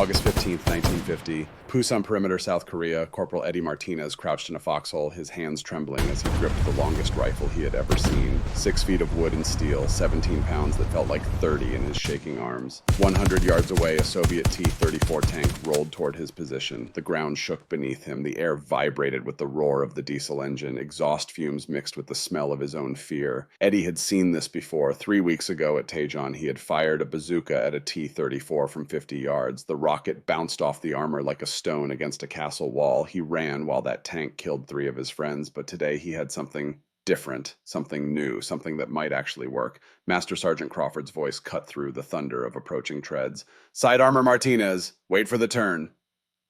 August 15th, 1950, Pusan Perimeter, South Korea, Corporal Eddie Martinez crouched in a foxhole, his hands trembling as he gripped the longest rifle he had ever seen. 6 feet of wood and steel, 17 pounds that felt like 30 in his shaking arms. 100 yards away, a Soviet T-34 tank rolled toward his position. The ground shook beneath him. The air vibrated with the roar of the diesel engine, exhaust fumes mixed with the smell of his own fear. Eddie had seen this before. 3 weeks ago at Taejon, he had fired a bazooka at a T-34 from 50 yards. The rocket bounced off the armor like a stone against a castle wall. He ran while that tank killed 3 of his friends, but today he had something different, something new, something that might actually work. Master Sergeant Crawford's voice cut through the thunder of approaching treads. "Side armor Martinez, wait for the turn."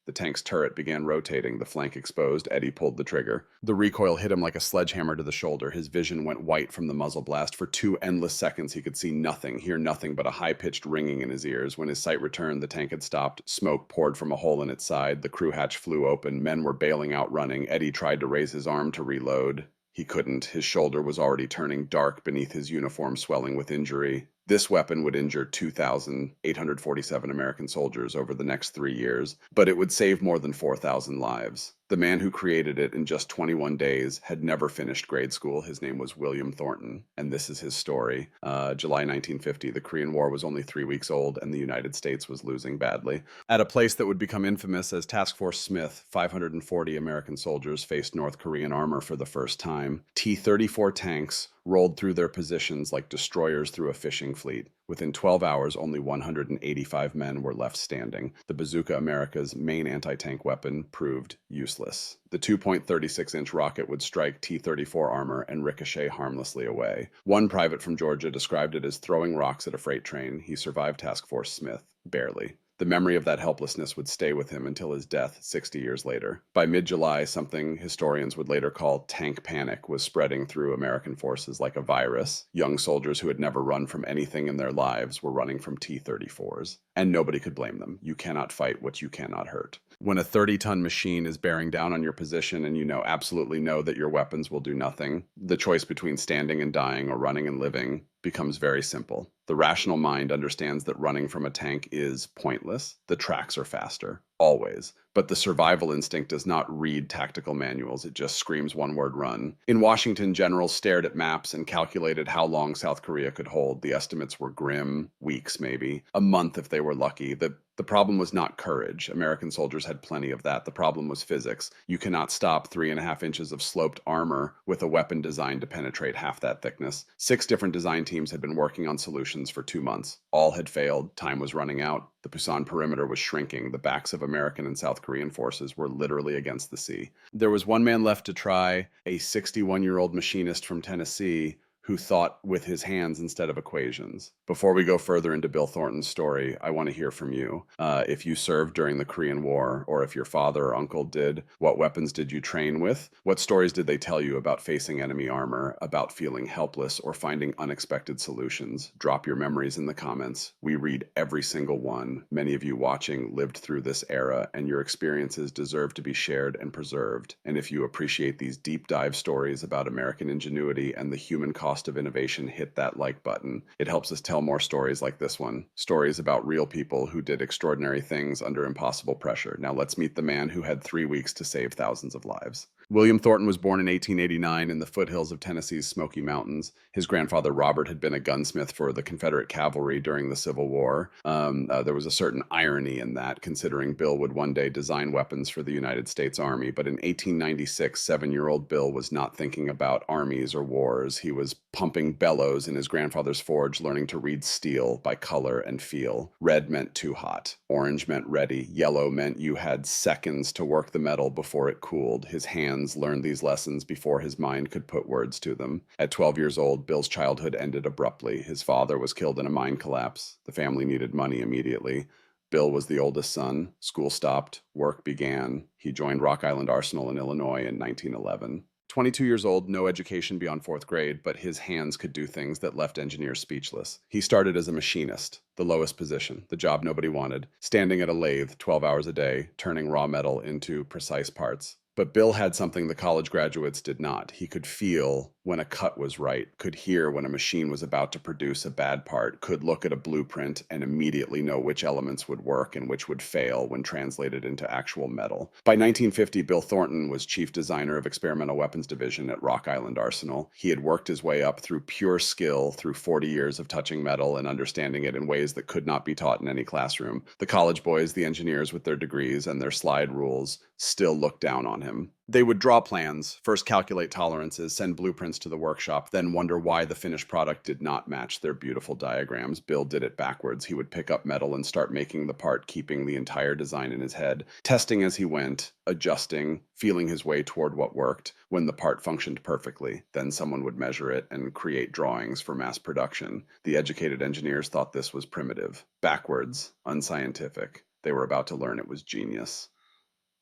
The tank's turret began rotating, the flank exposed. Eddie pulled the trigger. The recoil hit him like a sledgehammer to the shoulder. His vision went white from the muzzle blast. For 2 endless seconds, he could see nothing, hear nothing but a high-pitched ringing in his ears. When his sight returned, the tank had stopped. Smoke poured from a hole in its side. The crew hatch flew open. Men were bailing out, running. Eddie tried to raise his arm to reload. He couldn't. His shoulder was already turning dark beneath his uniform, swelling with injury. This weapon would injure 2,847 American soldiers over the next 3 years, but it would save more than 4,000 lives. The man who created it in just 21 days had never finished grade school. His name was William Thornton, and this is his story. July 1950, the Korean War was only 3 weeks old, and the United States was losing badly. At a place that would become infamous as Task Force Smith, 540 American soldiers faced North Korean armor for the first time. T-34 tanks rolled through their positions like destroyers through a fishing fleet. Within 12 hours, only 185 men were left standing. The bazooka, America's main anti-tank weapon, proved useless. The 2.36-inch rocket would strike T-34 armor and ricochet harmlessly away. One private from Georgia described it as throwing rocks at a freight train. He survived Task Force Smith, barely. The memory of that helplessness would stay with him until his death 60 years later. By mid-July, something historians would later call tank panic was spreading through American forces like a virus. Young soldiers who had never run from anything in their lives were running from T-34s. And nobody could blame them. You cannot fight what you cannot hurt. When a 30-ton machine is bearing down on your position and you absolutely know that your weapons will do nothing, the choice between standing and dying or running and living becomes very simple. The rational mind understands that running from a tank is pointless. The tracks are faster, always. But the survival instinct does not read tactical manuals. It just screams one word: run. In Washington, generals stared at maps and calculated how long South Korea could hold. The estimates were grim, weeks maybe, a month if they were lucky. The problem was not courage. American soldiers had plenty of that. The problem was physics. You cannot stop 3.5 inches of sloped armor with a weapon designed to penetrate half that thickness. 6 different design teams had been working on solutions for 2 months. All had failed. Time was running out. The Pusan perimeter was shrinking. The backs of American and South Korean forces were literally against the sea. There was one man left to try, a 61-year-old machinist from Tennessee who thought with his hands instead of equations. Before we go further into Bill Thornton's story, I want to hear from you. If you served during the Korean War, or if your father or uncle did, what weapons did you train with? What stories did they tell you about facing enemy armor, about feeling helpless, or finding unexpected solutions? Drop your memories in the comments. We read every single one. Many of you watching lived through this era, and your experiences deserve to be shared and preserved. And if you appreciate these deep dive stories about American ingenuity and the human cost of innovation, hit that like button. It helps us tell more stories like this one. Stories about real people who did extraordinary things under impossible pressure. Now let's meet the man who had 3 weeks to save thousands of lives. William Thornton was born in 1889 in the foothills of Tennessee's Smoky Mountains. His grandfather Robert had been a gunsmith for the Confederate cavalry during the Civil War. There was a certain irony in that, considering Bill would one day design weapons for the United States Army. But in 1896, 7-year-old Bill was not thinking about armies or wars. He was pumping bellows in his grandfather's forge, learning to read steel by color and feel. Red meant too hot. Orange meant ready. Yellow meant you had seconds to work the metal before it cooled. His hands learned these lessons before his mind could put words to them. At 12 years old, Bill's childhood ended abruptly. His father was killed in a mine collapse. The family needed money immediately. Bill was the oldest son. School stopped. Work began. He joined Rock Island Arsenal in Illinois in 1911. 22 years old, no education beyond 4th grade, but his hands could do things that left engineers speechless. He started as a machinist, the lowest position, the job nobody wanted, standing at a lathe 12 hours a day, turning raw metal into precise parts. But Bill had something the college graduates did not. He could feel when a cut was right, could hear when a machine was about to produce a bad part, could look at a blueprint and immediately know which elements would work and which would fail when translated into actual metal. By 1950, Bill Thornton was chief designer of experimental weapons division at Rock Island Arsenal. He had worked his way up through pure skill through 40 years of touching metal and understanding it in ways that could not be taught in any classroom. The college boys, the engineers with their degrees and their slide rules, still looked down on him. They would draw plans, first calculate tolerances, send blueprints to the workshop, then wonder why the finished product did not match their beautiful diagrams. Bill did it backwards. He would pick up metal and start making the part, keeping the entire design in his head, testing as he went, adjusting, feeling his way toward what worked. When the part functioned perfectly, then someone would measure it and create drawings for mass production. The educated engineers thought this was primitive, backwards, unscientific. They were about to learn it was genius.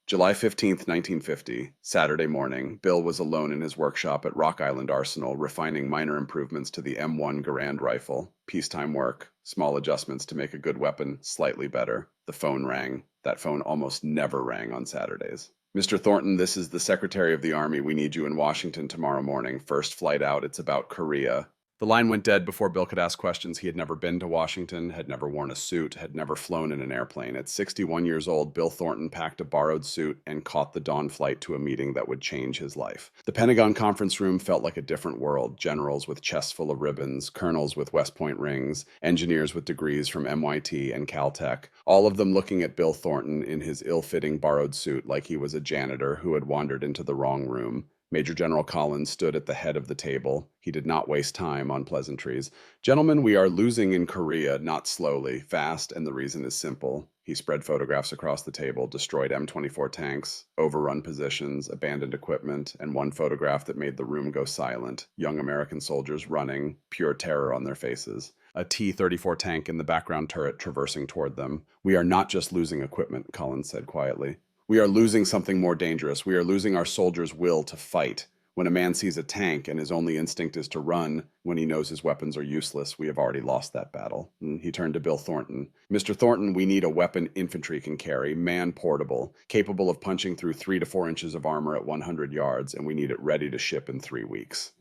July 15th, 1950, Saturday morning, Bill was alone in his workshop at Rock Island Arsenal, refining minor improvements to the M1 Garand rifle. Peacetime work, small adjustments to make a good weapon slightly better. The phone rang. That phone almost never rang on Saturdays. Mr. Thornton, this is the Secretary of the Army. We need you in Washington tomorrow morning. First flight out, it's about Korea. The line went dead before Bill could ask questions. He had never been to Washington, had never worn a suit, had never flown in an airplane. At 61 years old, Bill Thornton packed a borrowed suit and caught the dawn flight to a meeting that would change his life. The Pentagon conference room felt like a different world. Generals with chests full of ribbons, colonels with West Point rings, engineers with degrees from MIT and Caltech, all of them looking at Bill Thornton in his ill-fitting borrowed suit like he was a janitor who had wandered into the wrong room. Major General Collins stood at the head of the table. He did not waste time on pleasantries. Gentlemen, we are losing in Korea, not slowly, fast, and the reason is simple. He spread photographs across the table, destroyed M24 tanks, overrun positions, abandoned equipment, and one photograph that made the room go silent. Young American soldiers running, pure terror on their faces. A T-34 tank in the background turret traversing toward them. We are not just losing equipment, Collins said quietly. We are losing something more dangerous. We are losing our soldiers' will to fight. When a man sees a tank and his only instinct is to run when he knows his weapons are useless, we have already lost that battle. He turned to Bill Thornton. Mr. Thornton, we need a weapon infantry can carry, man-portable, capable of punching through 3 to 4 inches of armor at 100 yards, and we need it ready to ship in 3 weeks.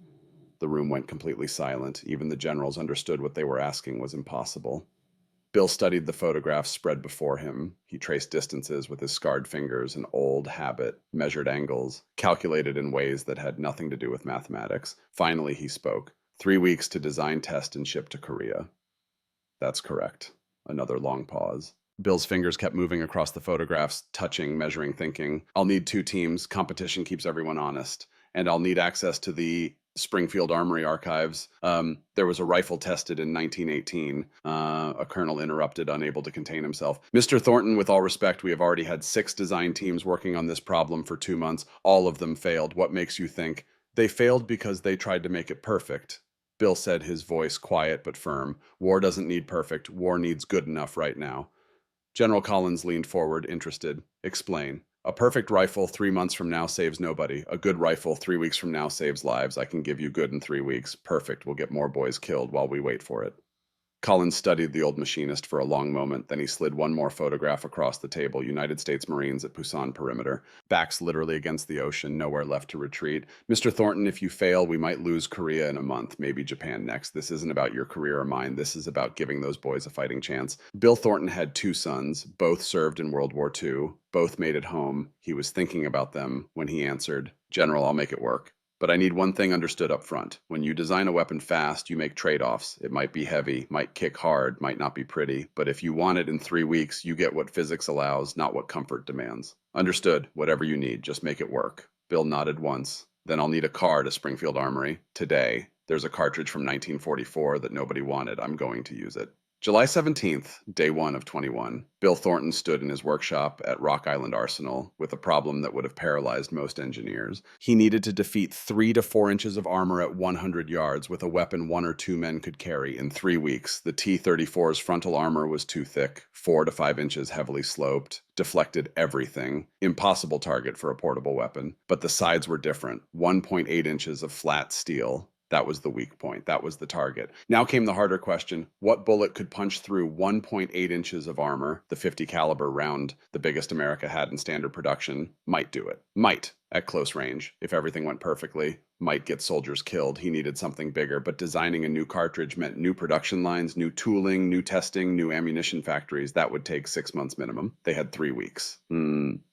The room went completely silent. Even the generals understood what they were asking was impossible. Bill studied the photographs spread before him. He traced distances with his scarred fingers, an old habit, measured angles, calculated in ways that had nothing to do with mathematics. Finally, he spoke. 3 weeks to design, test, and ship to Korea. That's correct. Another long pause. Bill's fingers kept moving across the photographs, touching, measuring, thinking. I'll need 2 teams. Competition keeps everyone honest. And I'll need access to the Springfield Armory archives. There was a rifle tested in 1918. A colonel interrupted, unable to contain himself. Mr. Thornton, with all respect, we have already had 6 design teams working on this problem for 2 months. All of them failed. What makes you think? They failed because they tried to make it perfect. Bill said, his voice quiet but firm. War doesn't need perfect. War needs good enough right now. General Collins leaned forward, interested. Explain. A perfect rifle 3 months from now saves nobody. A good rifle 3 weeks from now saves lives. I can give you good in 3 weeks. Perfect will get more boys killed while we wait for it. Collins studied the old machinist for a long moment, then he slid one more photograph across the table. United States Marines at Pusan perimeter. Backs literally against the ocean, nowhere left to retreat. Mr. Thornton, if you fail, we might lose Korea in a month, maybe Japan next. This isn't about your career or mine. This is about giving those boys a fighting chance. Bill Thornton had 2 sons. Both served in World War II. Both made it home. He was thinking about them when he answered, General, I'll make it work. But I need one thing understood up front. When you design a weapon fast, you make trade-offs. It might be heavy, might kick hard, might not be pretty. But if you want it in 3 weeks, you get what physics allows, not what comfort demands. Understood. Whatever you need, just make it work. Bill nodded once. Then I'll need a car to Springfield Armory. Today. There's a cartridge from 1944 that nobody wanted. I'm going to use it. July 17th, day 1 of 21, Bill Thornton stood in his workshop at Rock Island Arsenal with a problem that would have paralyzed most engineers. He needed to defeat 3 to 4 inches of armor at 100 yards with a weapon 1 or 2 men could carry in 3 weeks. The T-34's frontal armor was too thick, 4 to 5 inches heavily sloped, deflected everything. Impossible target for a portable weapon. But the sides were different, 1.8 inches of flat steel. That was the weak point. That was the target. Now came the harder question. What bullet could punch through 1.8 inches of armor, the 50 caliber round, the biggest America had in standard production, might do it. Might, at close range, if everything went perfectly. Might get soldiers killed. He needed something bigger, but designing a new cartridge meant new production lines, new tooling, new testing, new ammunition factories. That would take 6 months minimum. They had 3 weeks.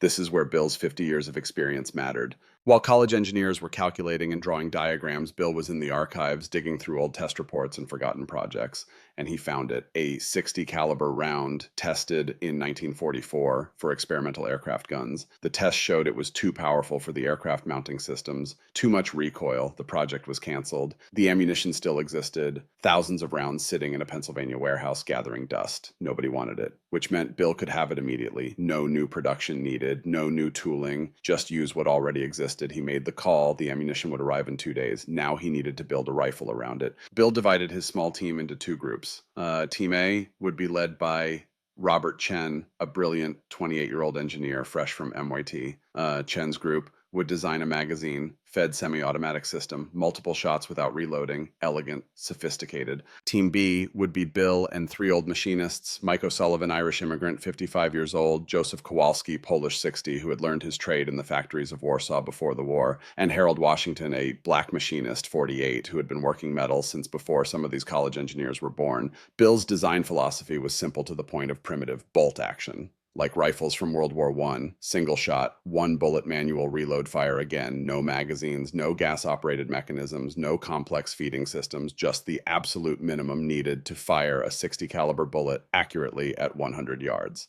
This is where Bill's 50 years of experience mattered. While college engineers were calculating and drawing diagrams, Bill was in the archives digging through old test reports and forgotten projects, and he found it. A 60 caliber round tested in 1944 for experimental aircraft guns. The test showed it was too powerful for the aircraft mounting systems, too much recoil. The project was canceled. The ammunition still existed, thousands of rounds sitting in a Pennsylvania warehouse gathering dust. Nobody wanted it, which meant Bill could have it immediately. No new production needed, no new tooling, just use what already existed. He made the call. The ammunition would arrive in 2 days. Now he needed to build a rifle around it. Bill divided his small team into 2 groups. Team A would be led by Robert Chen, a brilliant 28-year-old engineer fresh from MIT. Chen's group would design a magazine, fed semi-automatic system, multiple shots without reloading, elegant, sophisticated. Team B would be Bill and 3 old machinists, Mike O'Sullivan, Irish immigrant, 55 years old, Joseph Kowalski, Polish 60, who had learned his trade in the factories of Warsaw before the war, and Harold Washington, a black machinist, 48, who had been working metal since before some of these college engineers were born. Bill's design philosophy was simple to the point of primitive: bolt action. Like rifles from World War I, single shot, 1 bullet manual reload fire again, no magazines, no gas-operated mechanisms, no complex feeding systems, just the absolute minimum needed to fire a 60 caliber bullet accurately at 100 yards.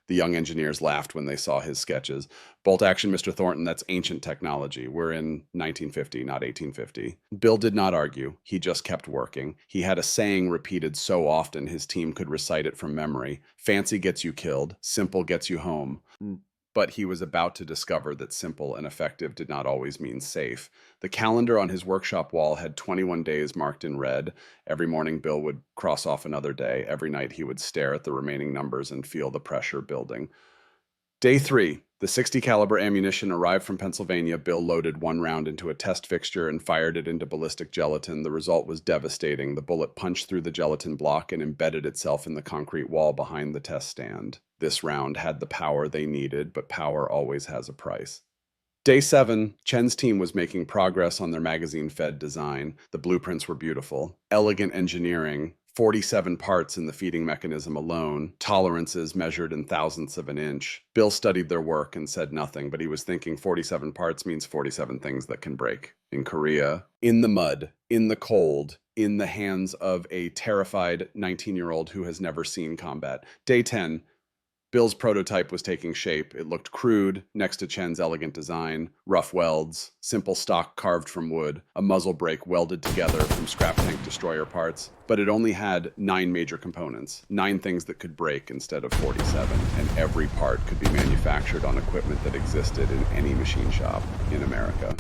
The young engineers laughed when they saw his sketches. Bolt action, Mr. Thornton, that's ancient technology. We're in 1950, not 1850. Bill did not argue. He just kept working. He had a saying repeated so often his team could recite it from memory. Fancy gets you killed, simple gets you home. But he was about to discover that simple and effective did not always mean safe. The calendar on his workshop wall had 21 days marked in red. Every morning, Bill would cross off another day. Every night, he would stare at the remaining numbers and feel the pressure building. Day 3, the 60 caliber ammunition arrived from Pennsylvania. Bill loaded 1 round into a test fixture and fired it into ballistic gelatin. The result was devastating. The bullet punched through the gelatin block and embedded itself in the concrete wall behind the test stand. This round had the power they needed, but power always has a price. Day 7, Chen's team was making progress on their magazine-fed design. The blueprints were beautiful. Elegant engineering, 47 parts in the feeding mechanism alone, tolerances measured in thousandths of an inch. Bill studied their work and said nothing, but he was thinking 47 parts means 47 things that can break. In Korea, in the mud, in the cold, in the hands of a terrified 19-year-old who has never seen combat. Day 10, Bill's prototype was taking shape. It looked crude next to Chen's elegant design, rough welds, simple stock carved from wood, a muzzle brake welded together from scrap tank destroyer parts. But it only had 9 major components, 9 things that could break instead of 47, and every part could be manufactured on equipment that existed in any machine shop in America.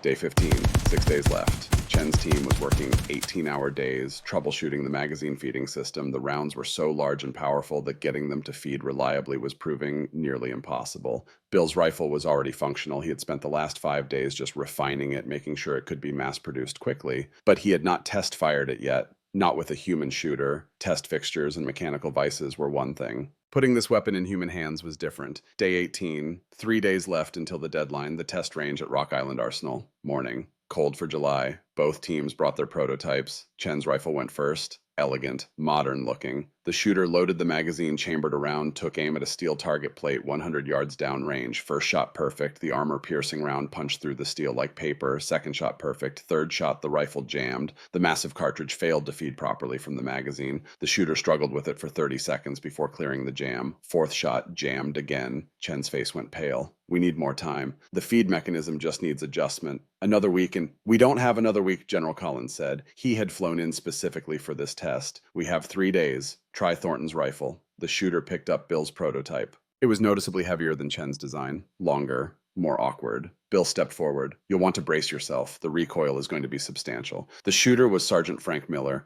Day 15, 6 days left. Chen's team was working 18-hour days, troubleshooting the magazine feeding system. The rounds were so large and powerful that getting them to feed reliably was proving nearly impossible. Bill's rifle was already functional. He had spent the last 5 days just refining it, making sure it could be mass-produced quickly. But he had not test-fired it yet, not with a human shooter. Test fixtures and mechanical vices were one thing. Putting this weapon in human hands was different. Day 18, 3 days left until the deadline, the test range at Rock Island Arsenal. Morning, cold for July. Both teams brought their prototypes. Chen's rifle went first. Elegant, modern looking. The shooter loaded the magazine, chambered around, took aim at a steel target plate 100 yards downrange. First shot perfect. The armor-piercing round punched through the steel like paper. Second shot perfect. Third shot, the rifle jammed. The massive cartridge failed to feed properly from the magazine. The shooter struggled with it for 30 seconds before clearing the jam. Fourth shot jammed again. Chen's face went pale. We need more time. The feed mechanism just needs adjustment. Another week, and we don't have another week, General Collins said. He had flown in specifically for this test. We have 3 days. Try Thornton's rifle. The shooter picked up Bill's prototype. It was noticeably heavier than Chen's design. Longer. More awkward. Bill stepped forward. You'll want to brace yourself. The recoil is going to be substantial. The shooter was Sergeant Frank Miller.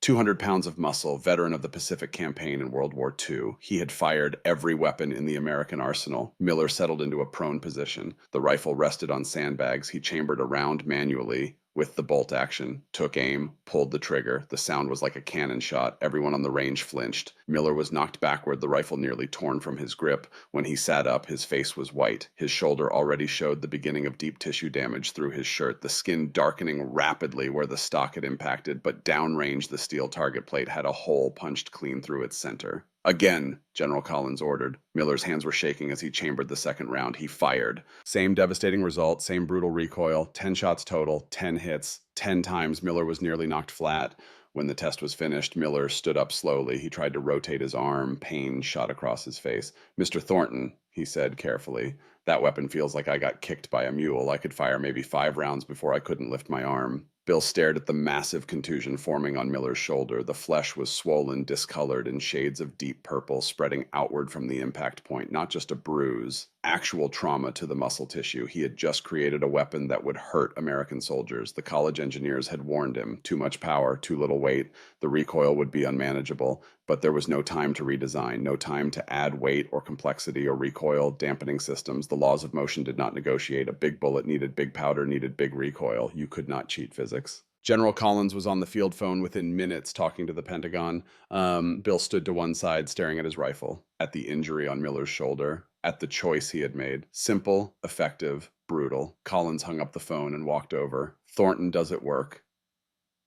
200 pounds of muscle, veteran of the Pacific Campaign in World War II. He had fired every weapon in the American arsenal. Miller settled into a prone position. The rifle rested on sandbags. He chambered a round manually, with the bolt action, took aim, pulled the trigger. The sound was like a cannon shot. Everyone on the range flinched. Miller was knocked backward, the rifle nearly torn from his grip. When he sat up, his face was white. His shoulder already showed the beginning of deep tissue damage through his shirt, the skin darkening rapidly where the stock had impacted, but downrange the steel target plate had a hole punched clean through its center. Again, General Collins ordered. Miller's hands were shaking as he chambered the second round. He fired. Same devastating result, same brutal recoil, 10 shots total, 10 hits. 10 times Miller was nearly knocked flat. When the test was finished, Miller stood up slowly. He tried to rotate his arm. Pain shot across his face. "Mr. Thornton," he said carefully, "that weapon feels like I got kicked by a mule. I could fire maybe 5 rounds before I couldn't lift my arm." Bill stared at the massive contusion forming on Miller's shoulder. The flesh was swollen, discolored, in shades of deep purple, spreading outward from the impact point, not just a bruise. Actual trauma to the muscle tissue. He had just created a weapon that would hurt American soldiers. The college engineers had warned him. Too much power, too little weight. The recoil would be unmanageable. But there was no time to redesign, no time to add weight or complexity or recoil dampening systems. The laws of motion did not negotiate. A big bullet needed big powder, needed big recoil. You could not cheat physics. General Collins was on the field phone within minutes talking to the Pentagon. Bill stood to one side staring at his rifle, at the injury on Miller's shoulder, at the choice he had made. Simple, effective, brutal. Collins hung up the phone and walked over. "Thornton, does it work?"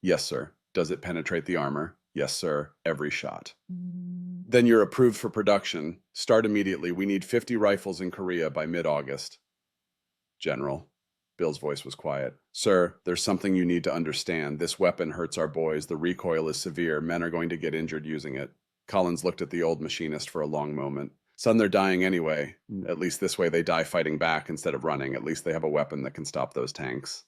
"Yes, sir." "Does it penetrate the armor?" "Yes, sir. Every shot." "Then you're approved for production. Start immediately. We need 50 rifles in Korea by mid-August." "General." Bill's voice was quiet. "Sir, there's something you need to understand. This weapon hurts our boys. The recoil is severe. Men are going to get injured using it." Collins looked at the old machinist for a long moment. "Son, they're dying anyway. At least this way they die fighting back instead of running. At least they have a weapon that can stop those tanks."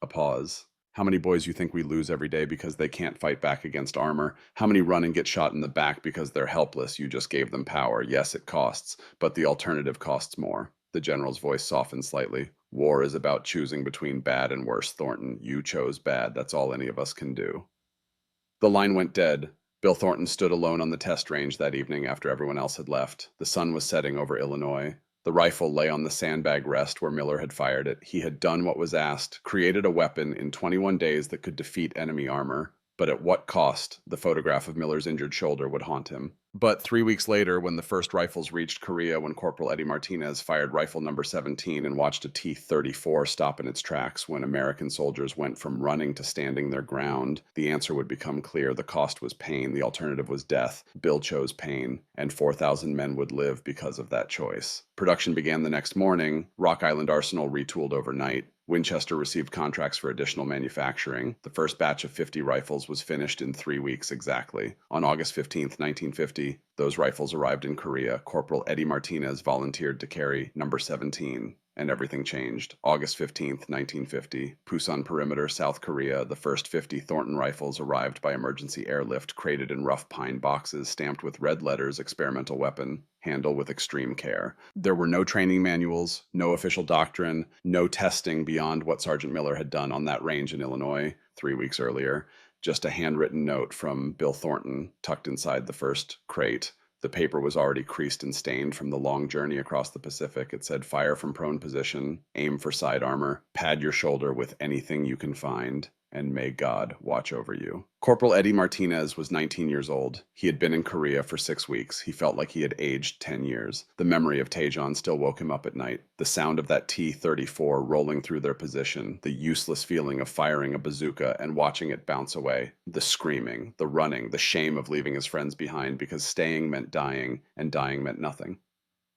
A pause. "How many boys you think we lose every day because they can't fight back against armor? How many run and get shot in the back because they're helpless? You just gave them power. Yes, it costs, but the alternative costs more." The general's voice softened slightly. "War is about choosing between bad and worse, Thornton. You chose bad. That's all any of us can do." The line went dead. Bill Thornton stood alone on the test range that evening after everyone else had left. The sun was setting over Illinois. The rifle lay on the sandbag rest where Miller had fired it. He had done what was asked, created a weapon in 21 days that could defeat enemy armor. But at what cost? The photograph of Miller's injured shoulder would haunt him. But 3 weeks later, when the first rifles reached Korea, when Corporal Eddie Martinez fired rifle number 17 and watched a T-34 stop in its tracks, when American soldiers went from running to standing their ground, the answer would become clear. The cost was pain. The alternative was death. Bill chose pain, and 4,000 men would live because of that choice. Production began the next morning. Rock Island Arsenal retooled overnight. Winchester received contracts for additional manufacturing. The first batch of 50 rifles was finished in 3 weeks exactly. On August 15, 1950, those rifles arrived in Korea. Corporal Eddie Martinez volunteered to carry number 17. And everything changed. August 15th, 1950, Pusan Perimeter, South Korea, the first 50 Thornton rifles arrived by emergency airlift, crated in rough pine boxes, stamped with red letters, experimental weapon, handle with extreme care. There were no training manuals, no official doctrine, no testing beyond what Sergeant Miller had done on that range in Illinois 3 weeks earlier. Just a handwritten note from Bill Thornton tucked inside the first crate. The paper was already creased and stained from the long journey across the Pacific. It said, "Fire from prone position, aim for side armor, pad your shoulder with anything you can find, and may God watch over you." Corporal Eddie Martinez was 19 years old. He had been in Korea for 6 weeks. He felt like he had aged 10 years. The memory of Taejon still woke him up at night. The sound of that T-34 rolling through their position, the useless feeling of firing a bazooka and watching it bounce away, the screaming, the running, the shame of leaving his friends behind because staying meant dying and dying meant nothing.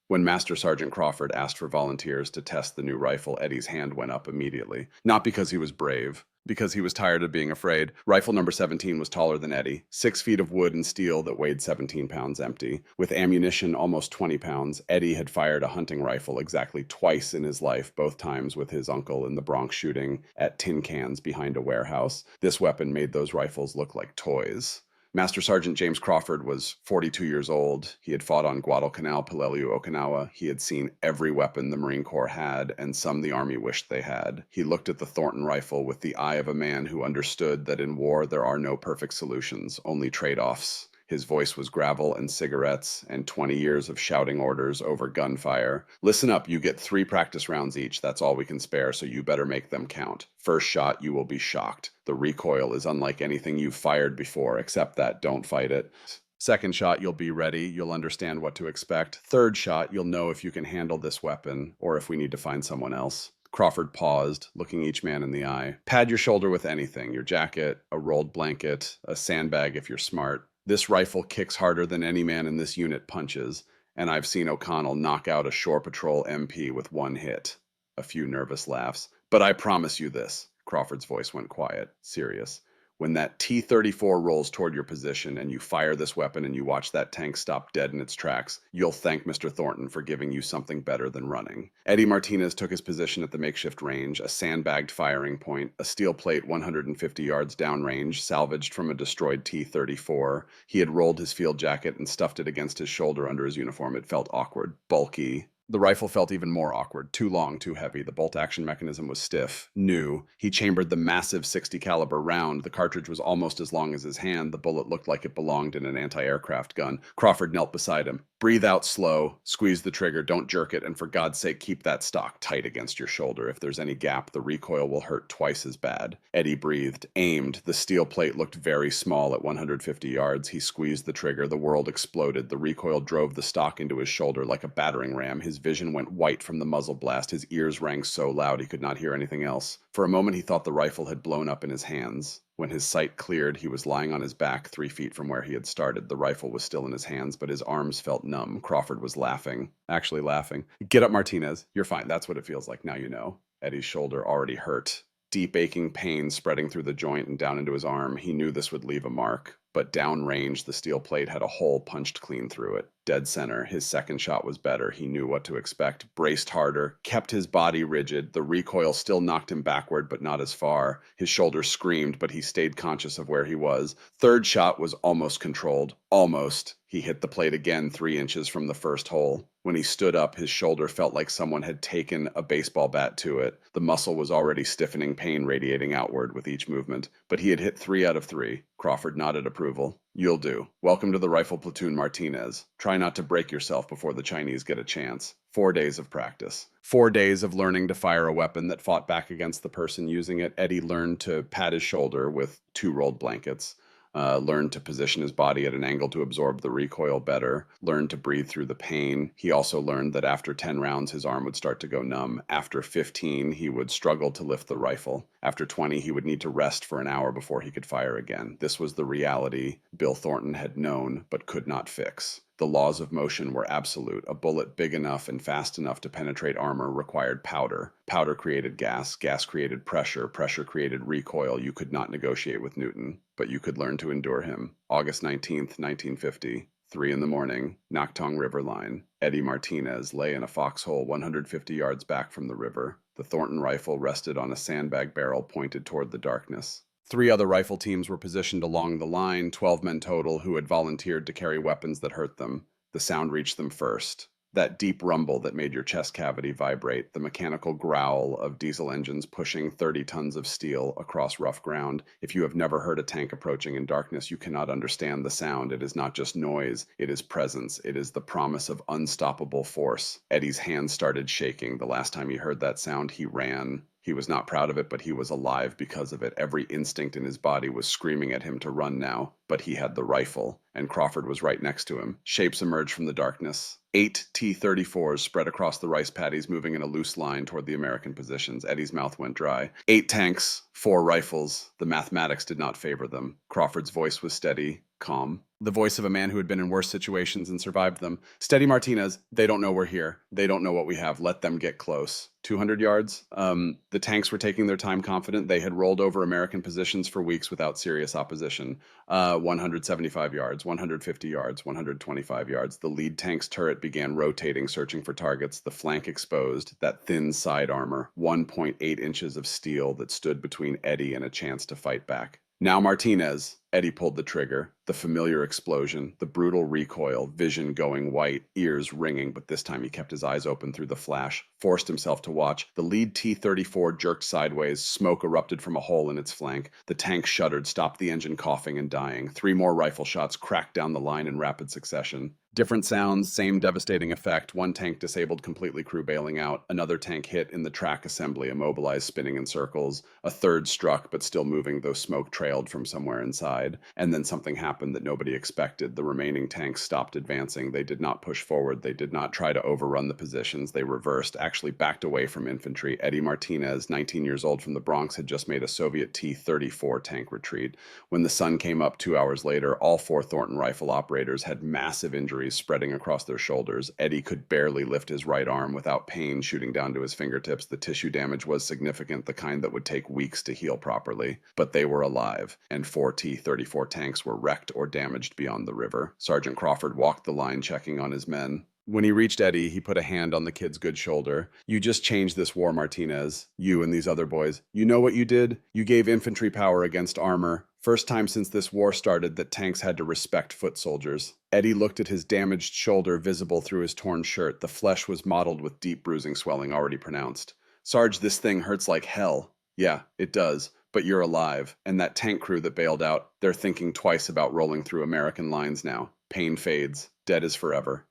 When Master Sergeant Crawford asked for volunteers to test the new rifle, Eddie's hand went up immediately. Not because he was brave, because he was tired of being afraid. Rifle number 17 was taller than Eddie, 6 feet of wood and steel that weighed 17 pounds empty. With ammunition almost 20 pounds, Eddie had fired a hunting rifle exactly twice in his life, both times with his uncle in the Bronx shooting at tin cans behind a warehouse. This weapon made those rifles look like toys. Master Sergeant James Crawford was 42 years old. He had fought on Guadalcanal, Peleliu, Okinawa. He had seen every weapon the Marine Corps had, and some the Army wished they had. He looked at the Thornton rifle with the eye of a man who understood that in war there are no perfect solutions, only trade-offs. His voice was gravel and cigarettes and 20 years of shouting orders over gunfire. Listen up, you get 3 practice rounds each. That's all we can spare, so you better make them count. First shot, you will be shocked. The recoil is unlike anything you've fired before. Accept that, don't fight it. Second shot, you'll be ready. You'll understand what to expect. Third shot, you'll know if you can handle this weapon or if we need to find someone else. Crawford paused, looking each man in the eye. Pad your shoulder with anything, your jacket, a rolled blanket, a sandbag if you're smart. This rifle kicks harder than any man in this unit punches, and I've seen O'Connell knock out a Shore Patrol MP with one hit. A few nervous laughs. But I promise you this. Crawford's voice went quiet, serious. When that T-34 rolls toward your position and you fire this weapon and you watch that tank stop dead in its tracks, you'll thank Mr. Thornton for giving you something better than running. Eddie Martinez took his position at the makeshift range, a sandbagged firing point, a steel plate 150 yards downrange, salvaged from a destroyed T-34. He had rolled his field jacket and stuffed it against his shoulder under his uniform. It felt awkward, bulky. The rifle felt even more awkward, too long, too heavy. The bolt-action mechanism was stiff, new. He chambered the massive 60 caliber round. The cartridge was almost as long as his hand. The bullet looked like it belonged in an anti-aircraft gun. Crawford knelt beside him. Breathe out slow, squeeze the trigger, don't jerk it, and for God's sake, keep that stock tight against your shoulder. If there's any gap, the recoil will hurt twice as bad. Eddie breathed, aimed. The steel plate looked very small at 150 yards. He squeezed the trigger. The world exploded. The recoil drove the stock into his shoulder like a battering ram. His vision went white from the muzzle blast. His ears rang so loud he could not hear anything else. For a moment he thought the rifle had blown up in his hands. When his sight cleared, he was lying on his back 3 feet from where he had started. The rifle was still in his hands, but his arms felt numb. Crawford was laughing. Actually laughing. Get up, Martinez. You're fine. That's what it feels like. Now you know. Eddie's shoulder already hurt. Deep aching pain spreading through the joint and down into his arm. He knew this would leave a mark. But downrange, the steel plate had a hole punched clean through it. Dead center. His second shot was better. He knew what to expect. Braced harder. Kept his body rigid. The recoil still knocked him backward, but not as far. His shoulder screamed, but he stayed conscious of where he was. Third shot was almost controlled. Almost. He hit the plate again 3 inches from the first hole. When he stood up, his shoulder felt like someone had taken a baseball bat to it. The muscle was already stiffening, pain radiating outward with each movement. But he had hit 3 out of 3. Crawford nodded approval. You'll do. Welcome to the Rifle Platoon, Martinez. Try not to break yourself before the Chinese get a chance. 4 days of practice. 4 days of learning to fire a weapon that fought back against the person using it. Eddie learned to pat his shoulder with 2 rolled blankets. Learned to position his body at an angle to absorb the recoil better, learned to breathe through the pain. He also learned that after 10 rounds, his arm would start to go numb. After 15, he would struggle to lift the rifle. After 20, he would need to rest for an hour before he could fire again. This was the reality Bill Thornton had known but could not fix. The laws of motion were absolute. A bullet big enough and fast enough to penetrate armor required powder. Powder created gas. Gas created pressure. Pressure created recoil. You could not negotiate with Newton, but you could learn to endure him. August 19th, 1950. 3 in the morning, Noctong River line. Eddie Martinez lay in a foxhole 150 yards back from the river. The Thornton rifle rested on a sandbag barrel pointed toward the darkness. 3 other rifle teams were positioned along the line, 12 men total, who had volunteered to carry weapons that hurt them. The sound reached them first. That deep rumble that made your chest cavity vibrate, the mechanical growl of diesel engines pushing 30 tons of steel across rough ground. If you have never heard a tank approaching in darkness, you cannot understand the sound. It is not just noise, it is presence. It is the promise of unstoppable force. Eddie's hands started shaking. The last time he heard that sound, he ran. He was not proud of it, but he was alive because of it. Every instinct in his body was screaming at him to run now, but he had the rifle, and Crawford was right next to him. Shapes emerged from the darkness. 8 T-34s spread across the rice paddies, moving in a loose line toward the American positions. Eddie's mouth went dry. 8 tanks, 4 rifles. The mathematics did not favor them. Crawford's voice was steady, calm. The voice of a man who had been in worse situations and survived them. Steady, Martinez. They don't know we're here. They don't know what we have. Let them get close. 200 yards? The tanks were taking their time confident. They had rolled over American positions for weeks without serious opposition. 175 yards, 150 yards, 125 yards. The lead tank's turret began rotating, searching for targets. The flank exposed, that thin side armor, 1.8 inches of steel that stood between Eddie and a chance to fight back. Now Martinez. Eddie pulled the trigger. The familiar explosion, the brutal recoil, vision going white, ears ringing, but this time he kept his eyes open through the flash, forced himself to watch. The lead T-34 jerked sideways, smoke erupted from a hole in its flank. The tank shuddered, stopped the engine coughing and dying. 3 more rifle shots cracked down the line in rapid succession. Different sounds, same devastating effect. One tank disabled completely, crew bailing out. Another tank hit in the track assembly, immobilized, spinning in circles. A third struck, but still moving, though smoke trailed from somewhere inside. And then something happened that nobody expected. The remaining tanks stopped advancing. They did not push forward. They did not try to overrun the positions. They reversed, actually backed away from infantry. Eddie Martinez, 19 years old from the Bronx, had just made a Soviet T-34 tank retreat. When the sun came up 2 hours later, all 4 Thornton rifle operators had massive injuries spreading across their shoulders. Eddie could barely lift his right arm without pain shooting down to his fingertips. The tissue damage was significant, the kind that would take weeks to heal properly. But they were alive, and 4 T-34 tanks were wrecked or damaged beyond the river. Sergeant Crawford walked the line checking on his men. When he reached Eddie, he put a hand on the kid's good shoulder. "You just changed this war, Martinez. You and these other boys. You know what you did? You gave infantry power against armor. First time since this war started that tanks had to respect foot soldiers." Eddie looked at his damaged shoulder visible through his torn shirt. The flesh was mottled with deep bruising swelling already pronounced. "Sarge, this thing hurts like hell." "Yeah, it does. But you're alive. And that tank crew that bailed out, they're thinking twice about rolling through American lines now. Pain fades. Dead is forever."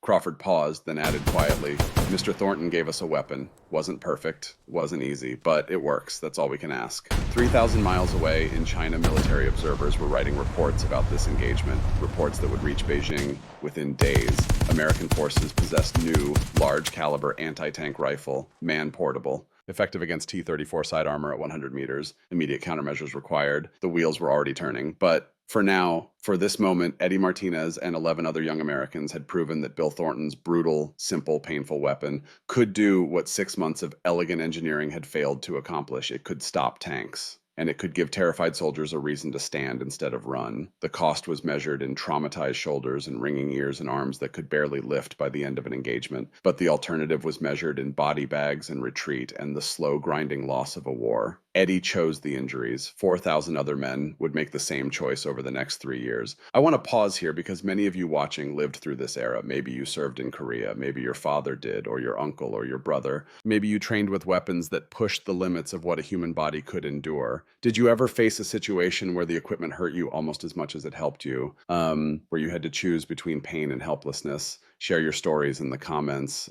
Crawford paused, then added quietly, "Mr. Thornton gave us a weapon. Wasn't perfect, wasn't easy, but it works. That's all we can ask." 3,000 miles away in China, military observers were writing reports about this engagement, reports that would reach Beijing within days. American forces possessed new, large-caliber anti-tank rifle, man-portable, effective against T-34 side armor at 100 meters. Immediate countermeasures required. The wheels were already turning, but for now, for this moment, Eddie Martinez and 11 other young Americans had proven that Bill Thornton's brutal, simple, painful weapon could do what 6 months of elegant engineering had failed to accomplish. It could stop tanks. And it could give terrified soldiers a reason to stand instead of run. The cost was measured in traumatized shoulders and ringing ears and arms that could barely lift by the end of an engagement. But the alternative was measured in body bags and retreat and the slow grinding loss of a war. Eddie chose the injuries. 4,000 other men would make the same choice over the next 3 years. I want to pause here because many of you watching lived through this era. Maybe you served in Korea. Maybe your father did, or your uncle, or your brother. Maybe you trained with weapons that pushed the limits of what a human body could endure. Did you ever face a situation where the equipment hurt you almost as much as it helped you? Where you had to choose between pain and helplessness? Share your stories in the comments.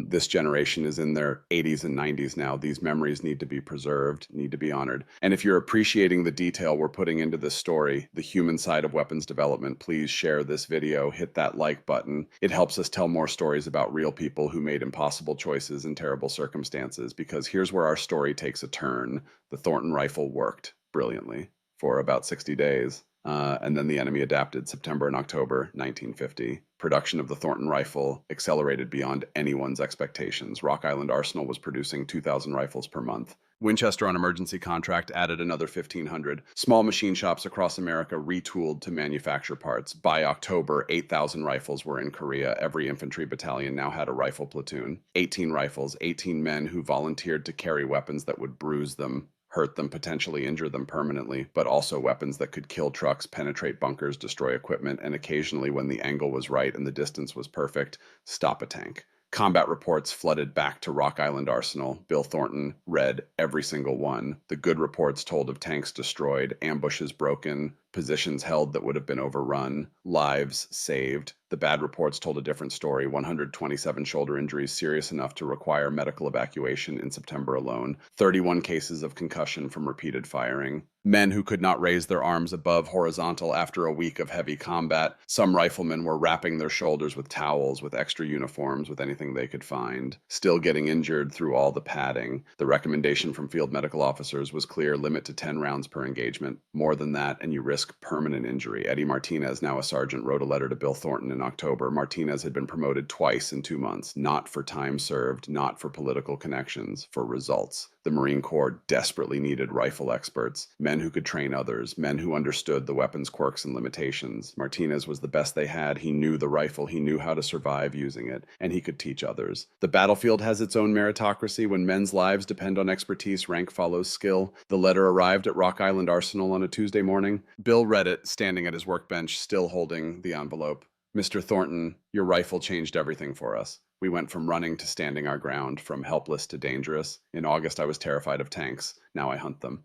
This generation is in their 80s and 90s now. These memories need to be preserved, need to be honored. And if you're appreciating the detail we're putting into this story, the human side of weapons development, please share this video, hit that like button. It helps us tell more stories about real people who made impossible choices in terrible circumstances, because here's where our story takes a turn. The Thornton rifle worked brilliantly for about 60 days. And then the enemy adapted September and October 1950. Production of the Thornton rifle accelerated beyond anyone's expectations. Rock Island Arsenal was producing 2,000 rifles per month. Winchester on emergency contract added another 1,500. Small machine shops across America retooled to manufacture parts. By October, 8,000 rifles were in Korea. Every infantry battalion now had a rifle platoon. 18 rifles, 18 men who volunteered to carry weapons that would bruise them, hurt them, potentially injure them permanently, but also weapons that could kill trucks, penetrate bunkers, destroy equipment, and occasionally, when the angle was right and the distance was perfect, stop a tank. Combat reports flooded back to Rock Island Arsenal. Bill Thornton read every single one. The good reports told of tanks destroyed, ambushes broken, positions held that would have been overrun, lives saved. The bad reports told a different story. 127 shoulder injuries serious enough to require medical evacuation in September alone. 31 cases of concussion from repeated firing. Men who could not raise their arms above horizontal after a week of heavy combat. Some riflemen were wrapping their shoulders with towels, with extra uniforms, with anything they could find. Still getting injured through all the padding. The recommendation from field medical officers was clear: limit to 10 rounds per engagement. More than that, and you risk permanent injury. Eddie Martinez, now a sergeant, wrote a letter to Bill Thornton in October. Martinez had been promoted twice in 2 months, not for time served, not for political connections, for results. The Marine Corps desperately needed rifle experts, men who could train others, men who understood the weapon's quirks and limitations. Martinez was the best they had. He knew the rifle, he knew how to survive using it, and he could teach others. The battlefield has its own meritocracy. When men's lives depend on expertise, rank follows skill. The letter arrived at Rock Island Arsenal on a Tuesday morning. Bill read it, standing at his workbench, still holding the envelope. Mr. Thornton, your rifle changed everything for us. We went from running to standing our ground, from helpless to dangerous. In August, I was terrified of tanks. Now I hunt them.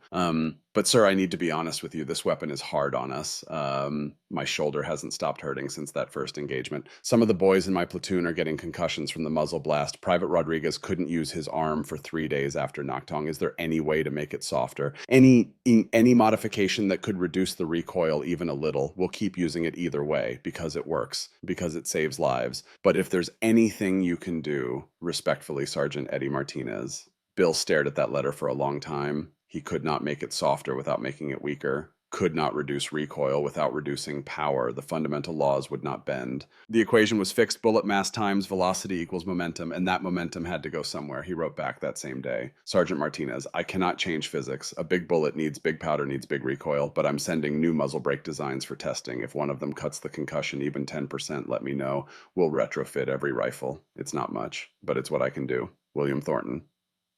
But sir, I need to be honest with you. This weapon is hard on us. My shoulder hasn't stopped hurting since that first engagement. Some of the boys in my platoon are getting concussions from the muzzle blast. Private Rodriguez couldn't use his arm for 3 days after Noctong. Is there any way to make it softer? Any modification that could reduce the recoil even a little? We'll keep using it either way because it works, because it saves lives. But if there's anything you can do, respectfully, Sergeant Eddie Martinez. Bill stared at that letter for a long time. He could not make it softer without making it weaker, could not reduce recoil without reducing power. The fundamental laws would not bend. The equation was fixed: bullet mass times velocity equals momentum, and that momentum had to go somewhere. He wrote back that same day. Sergeant Martinez, I cannot change physics. A big bullet needs big powder, needs big recoil, but I'm sending new muzzle brake designs for testing. If one of them cuts the concussion even 10%, let me know. We'll retrofit every rifle. It's not much, but it's what I can do. William Thornton.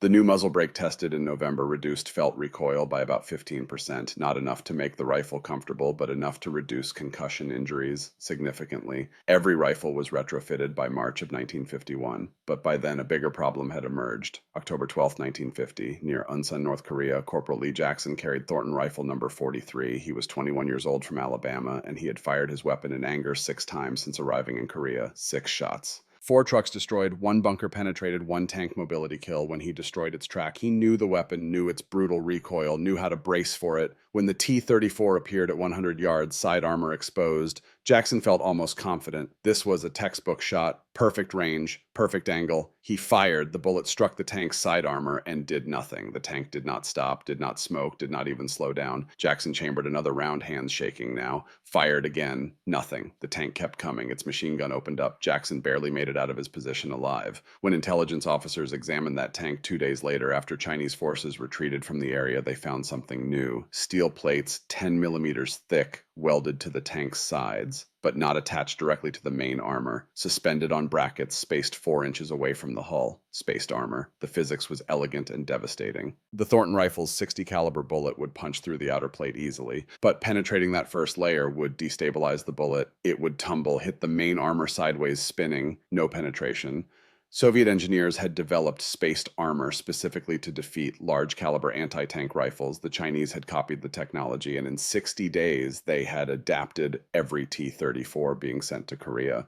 The new muzzle brake tested in November reduced felt recoil by about 15%, not enough to make the rifle comfortable, but enough to reduce concussion injuries significantly. Every rifle was retrofitted by March of 1951, but by then a bigger problem had emerged. October 12, 1950, near Unsan, North Korea, Corporal Lee Jackson carried Thornton rifle number 43. He was 21 years old from Alabama, and he had fired his weapon in anger 6 times since arriving in Korea. 6 shots. 4 trucks destroyed, 1 bunker penetrated, 1 tank mobility kill. When he destroyed its track, he knew the weapon, knew its brutal recoil, knew how to brace for it. When the T-34 appeared at 100 yards, side armor exposed, Jackson felt almost confident. This was a textbook shot, perfect range, perfect angle. He fired, the bullet struck the tank's side armor and did nothing. The tank did not stop, did not smoke, did not even slow down. Jackson chambered another round, hands shaking now. Fired again, nothing. The tank kept coming, its machine gun opened up. Jackson barely made it out of his position alive. When intelligence officers examined that tank 2 days later after Chinese forces retreated from the area, they found something new. Steel plates 10 millimeters thick welded to the tank's sides, but not attached directly to the main armor, suspended on brackets spaced 4 inches away from the hull. Spaced armor. The physics was elegant and devastating. The Thornton rifle's 60 caliber bullet would punch through the outer plate easily, but penetrating that first layer would destabilize the bullet. It would tumble, hit the main armor sideways, spinning, no penetration. Soviet engineers had developed spaced armor specifically to defeat large caliber anti-tank rifles. The Chinese had copied the technology, and in 60 days they had adapted every T-34 being sent to Korea.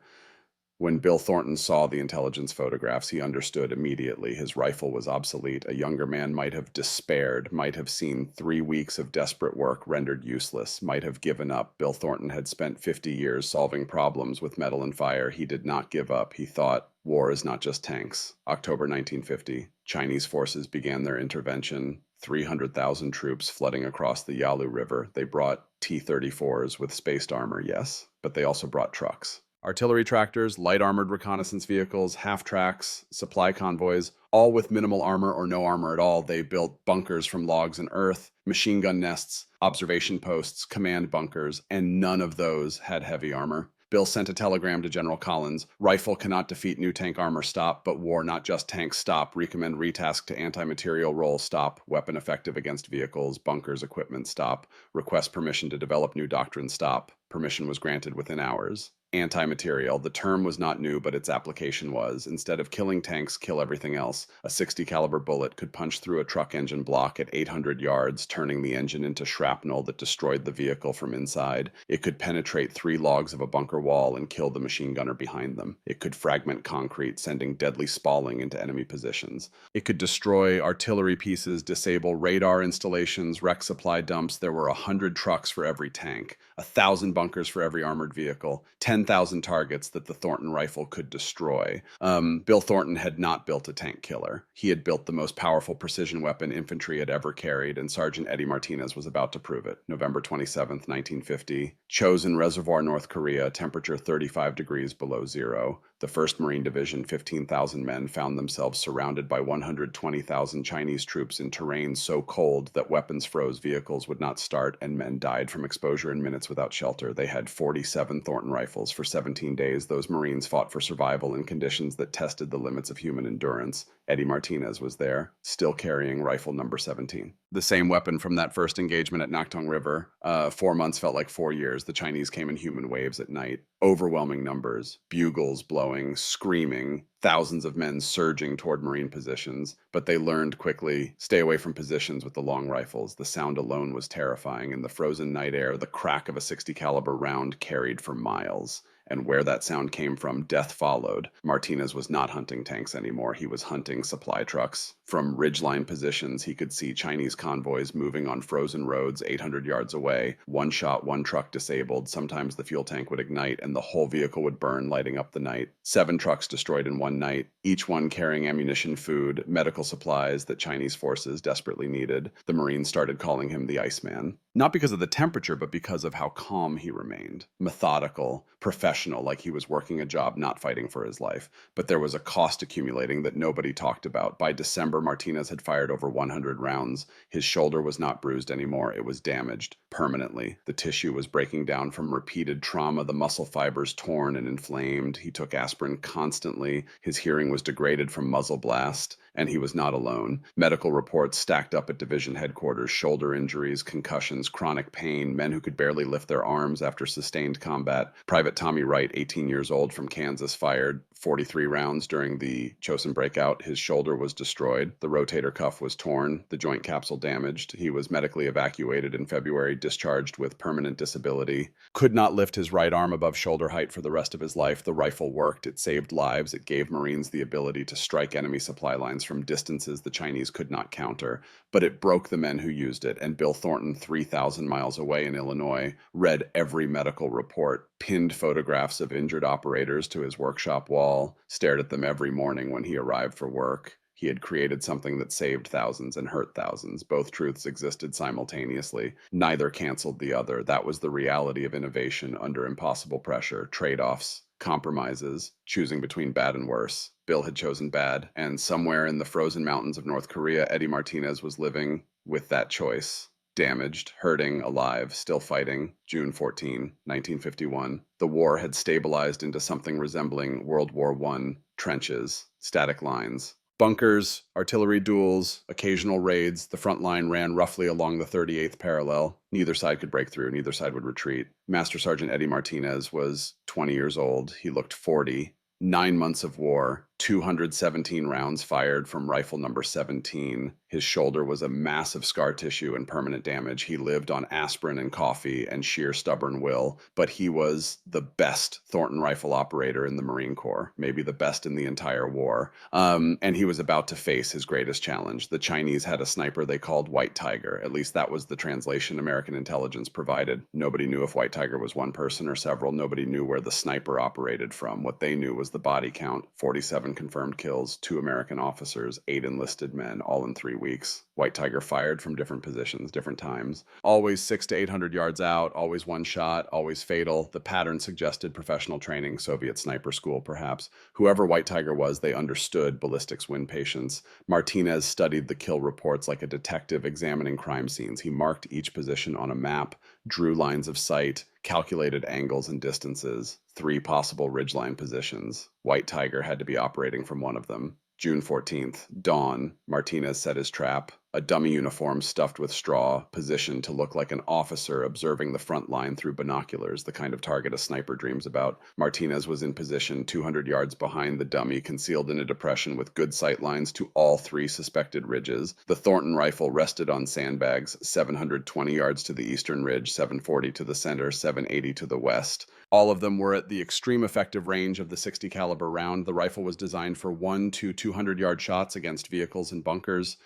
When Bill Thornton saw the intelligence photographs, he understood immediately his rifle was obsolete. A younger man might have despaired, might have seen 3 weeks of desperate work rendered useless, might have given up. Bill Thornton had spent 50 years solving problems with metal and fire. He did not give up. He thought, war is not just tanks. October 1950, Chinese forces began their intervention. 300,000 troops flooding across the Yalu River. They brought T-34s with spaced armor, yes, but they also brought trucks. Artillery tractors, light armored reconnaissance vehicles, half-tracks, supply convoys, all with minimal armor or no armor at all. They built bunkers from logs and earth, machine gun nests, observation posts, command bunkers, and none of those had heavy armor. Bill sent a telegram to General Collins. Rifle cannot defeat new tank armor, stop, but war, not just tanks, stop. Recommend retask to anti-material role, stop. Weapon effective against vehicles, bunkers, equipment, stop. Request permission to develop new doctrine, stop. Permission was granted within hours. Anti-material. The term was not new, but its application was. Instead of killing tanks, kill everything else. A 60 caliber bullet could punch through a truck engine block at 800 yards, turning the engine into shrapnel that destroyed the vehicle from inside. It could penetrate 3 logs of a bunker wall and kill the machine gunner behind them. It could fragment concrete, sending deadly spalling into enemy positions. It could destroy artillery pieces, disable radar installations, wreck supply dumps. There were 100 trucks for every tank, 1,000 bunkers for every armored vehicle, 10,000 targets that the Thornton rifle could destroy. Bill Thornton had not built a tank killer. He had built the most powerful precision weapon infantry had ever carried, and Sergeant Eddie Martinez was about to prove it. November 27th, 1950. Chosin Reservoir, North Korea, temperature 35 degrees below zero. The 1st Marine Division, 15,000 men, found themselves surrounded by 120,000 Chinese troops in terrain so cold that weapons froze, vehicles would not start, and men died from exposure in minutes without shelter. They had 47 Thornton rifles. For 17 days, those Marines fought for survival in conditions that tested the limits of human endurance. Eddie Martinez was there, still carrying rifle number 17. The same weapon from that first engagement at Naktung River. 4 months felt like 4 years. The Chinese came in human waves at night. Overwhelming numbers, bugles blowing, screaming, thousands of men surging toward Marine positions. But they learned quickly, stay away from positions with the long rifles. The sound alone was terrifying. In the frozen night air, the crack of a 60 caliber round carried for miles. And where that sound came from, death followed. Martinez was not hunting tanks anymore. He was hunting supply trucks. From ridgeline positions, he could see Chinese convoys moving on frozen roads 800 yards away. One shot, one truck disabled. Sometimes the fuel tank would ignite and the whole vehicle would burn, lighting up the night. 7 trucks destroyed in one night, each one carrying ammunition, food, medical supplies that Chinese forces desperately needed. The Marines started calling him the Iceman. Not because of the temperature, but because of how calm he remained. Methodical, professional, like he was working a job, not fighting for his life. But there was a cost accumulating that nobody talked about. By December, Martinez had fired over 100 rounds. His shoulder was not bruised anymore. It was damaged permanently. The tissue was breaking down from repeated trauma, the muscle fibers torn and inflamed. He took aspirin constantly. His hearing was degraded from muzzle blast. And he was not alone. Medical reports stacked up at division headquarters, shoulder injuries, concussions, chronic pain, men who could barely lift their arms after sustained combat. Private Tommy Wright, 18 years old, from Kansas, fired 43 rounds during the Chosin breakout. His shoulder was destroyed. The rotator cuff was torn, the joint capsule damaged. He was medically evacuated in February, discharged with permanent disability. Could not lift his right arm above shoulder height for the rest of his life. The rifle worked. It saved lives. It gave Marines the ability to strike enemy supply lines from distances the Chinese could not counter, but it broke the men who used it. And Bill Thornton, 3,000 miles away in Illinois, read every medical report, pinned photographs of injured operators to his workshop wall, stared at them every morning when he arrived for work. He had created something that saved thousands and hurt thousands. Both truths existed simultaneously. Neither canceled the other. That was the reality of innovation under impossible pressure, trade-offs, compromises, choosing between bad and worse. Bill had chosen bad, and somewhere in the frozen mountains of North Korea, Eddie Martinez was living with that choice. Damaged, hurting, alive, still fighting. June 14, 1951. The war had stabilized into something resembling World War I. Trenches, static lines, bunkers, artillery duels, occasional raids. The front line ran roughly along the 38th parallel. Neither side could break through. Neither side would retreat. Master Sergeant Eddie Martinez was 20 years old. He looked 40. 9 months of war, 217 rounds fired from rifle number 17. His shoulder was a massive scar tissue and permanent damage. He lived on aspirin and coffee and sheer stubborn will, but he was the best Thornton rifle operator in the Marine Corps, maybe the best in the entire war. And he was about to face his greatest challenge. The Chinese had a sniper they called White Tiger. At least that was the translation American intelligence provided. Nobody knew if White Tiger was one person or several. Nobody knew where the sniper operated from. What they knew was the body count: 47 confirmed kills, 2 American officers, 8 enlisted men, all in 3 weeks. White Tiger fired from different positions, different times. Always 600 to 800 yards out, always one shot, always fatal. The pattern suggested professional training, Soviet sniper school perhaps. Whoever White Tiger was, they understood ballistics win patience. Martinez studied the kill reports like a detective examining crime scenes. He marked each position on a map, drew lines of sight, calculated angles and distances. 3 possible ridgeline positions. White Tiger had to be operating from one of them. June 14th, dawn. Martinez set his trap. A dummy uniform stuffed with straw, positioned to look like an officer observing the front line through binoculars, the kind of target a sniper dreams about. Martinez was in position 200 yards behind the dummy, concealed in a depression with good sight lines to all 3 suspected ridges. The Thornton rifle rested on sandbags, 720 yards to the eastern ridge, 740 to the center, 780 to the west. All of them were at the extreme effective range of the 60 caliber round. The rifle was designed for 1 to 200 yard shots against vehicles and bunkers.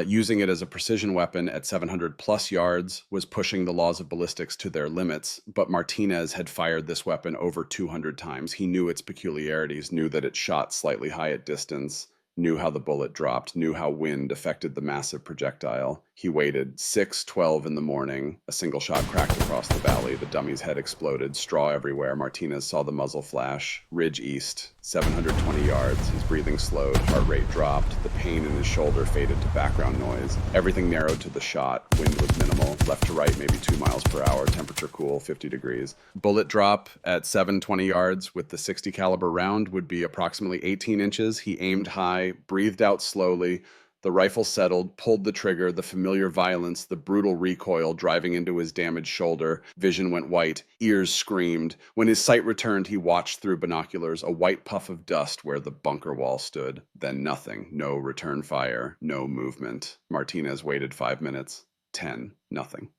Using it as a precision weapon at 700 plus yards was pushing the laws of ballistics to their limits, but Martinez had fired this weapon over 200 times. He knew its peculiarities, knew that it shot slightly high at distance, knew how the bullet dropped, knew how wind affected the massive projectile. He waited. 6:12 in the morning. A single shot cracked across the valley. The dummy's head exploded. Straw everywhere. Martinez saw the muzzle flash. Ridge east. 720 yards. His breathing slowed. Heart rate dropped. The pain in his shoulder faded to background noise. Everything narrowed to the shot. Wind was minimal. Left to right, maybe 2 miles per hour. Temperature cool, 50 degrees. Bullet drop at 720 yards with the 60 caliber round would be approximately 18 inches. He aimed high, breathed out slowly. The rifle settled, pulled the trigger, the familiar violence, the brutal recoil driving into his damaged shoulder. Vision went white, ears screamed. When his sight returned, he watched through binoculars, a white puff of dust where the bunker wall stood. Then nothing, no return fire, no movement. Martinez waited 5 minutes. 10, nothing.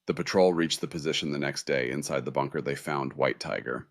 The patrol reached the position the next day. Inside the bunker, they found White Tiger.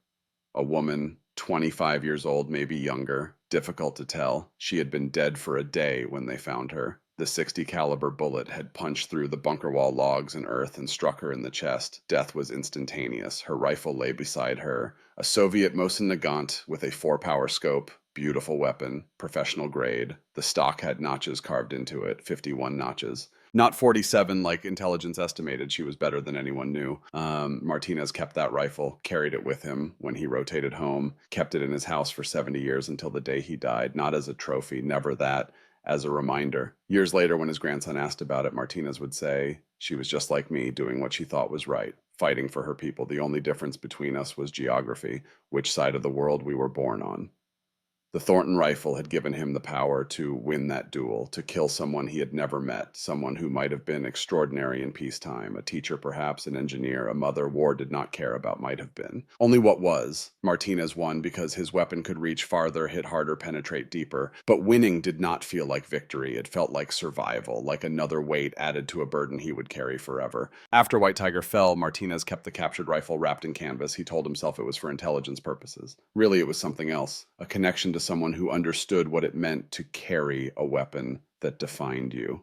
A woman, 25 years old, maybe younger. Difficult to tell. She had been dead for a day when they found her. The 60 caliber bullet had punched through the bunker wall logs and earth and struck her in the chest. Death was instantaneous. Her rifle lay beside her. A Soviet Mosin Nagant with a 4-power scope. Beautiful weapon, professional grade. The stock had notches carved into it, 51 notches. Not 47 like intelligence estimated. She was better than anyone knew. Martinez kept that rifle, carried it with him when he rotated home, kept it in his house for 70 years until the day he died. Not as a trophy, never that, as a reminder. Years later, when his grandson asked about it, Martinez would say, "She was just like me, doing what she thought was right, fighting for her people. The only difference between us was geography, which side of the world we were born on." The Thornton rifle had given him the power to win that duel, to kill someone he had never met, someone who might have been extraordinary in peacetime, a teacher perhaps, an engineer, a mother war did not care about might have been. Only what was. Martinez won because his weapon could reach farther, hit harder, penetrate deeper. But winning did not feel like victory. It felt like survival, like another weight added to a burden he would carry forever. After White Tiger fell, Martinez kept the captured rifle wrapped in canvas. He told himself it was for intelligence purposes. Really, it was something else, a connection to someone who understood what it meant to carry a weapon that defined you.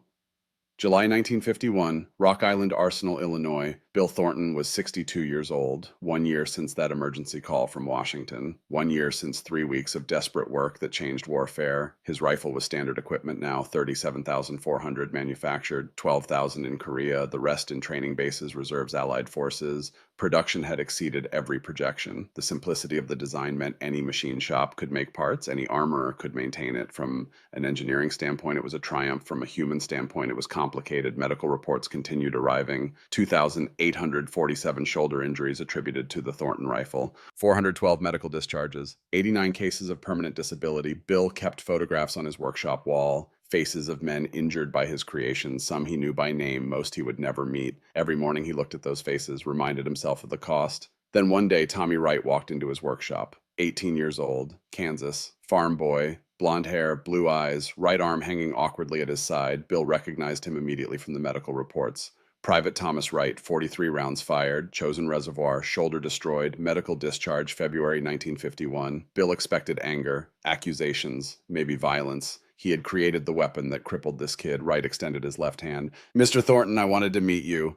July 1951, Rock Island Arsenal, Illinois. Bill Thornton was 62 years old, 1 year since that emergency call from Washington, 1 year since 3 weeks of desperate work that changed warfare. His rifle was standard equipment now, 37,400 manufactured, 12,000 in Korea, the rest in training bases, reserves, allied forces. Production had exceeded every projection. The simplicity of the design meant any machine shop could make parts, any armorer could maintain it. From an engineering standpoint, it was a triumph. From a human standpoint, it was complicated. Medical reports continued arriving. 2,847 shoulder injuries attributed to the Thornton rifle. 412 medical discharges. 89 cases of permanent disability. Bill kept photographs on his workshop wall. Faces of men injured by his creations, some he knew by name, most he would never meet. Every morning he looked at those faces, reminded himself of the cost. Then one day, Tommy Wright walked into his workshop. 18 years old, Kansas, farm boy, blonde hair, blue eyes, right arm hanging awkwardly at his side. Bill recognized him immediately from the medical reports. Private Thomas Wright, 43 rounds fired, chosen reservoir, shoulder destroyed, medical discharge, February 1951. Bill expected anger, accusations, maybe violence. He had created the weapon that crippled this kid. Wright extended his left hand. "Mr. Thornton, I wanted to meet you."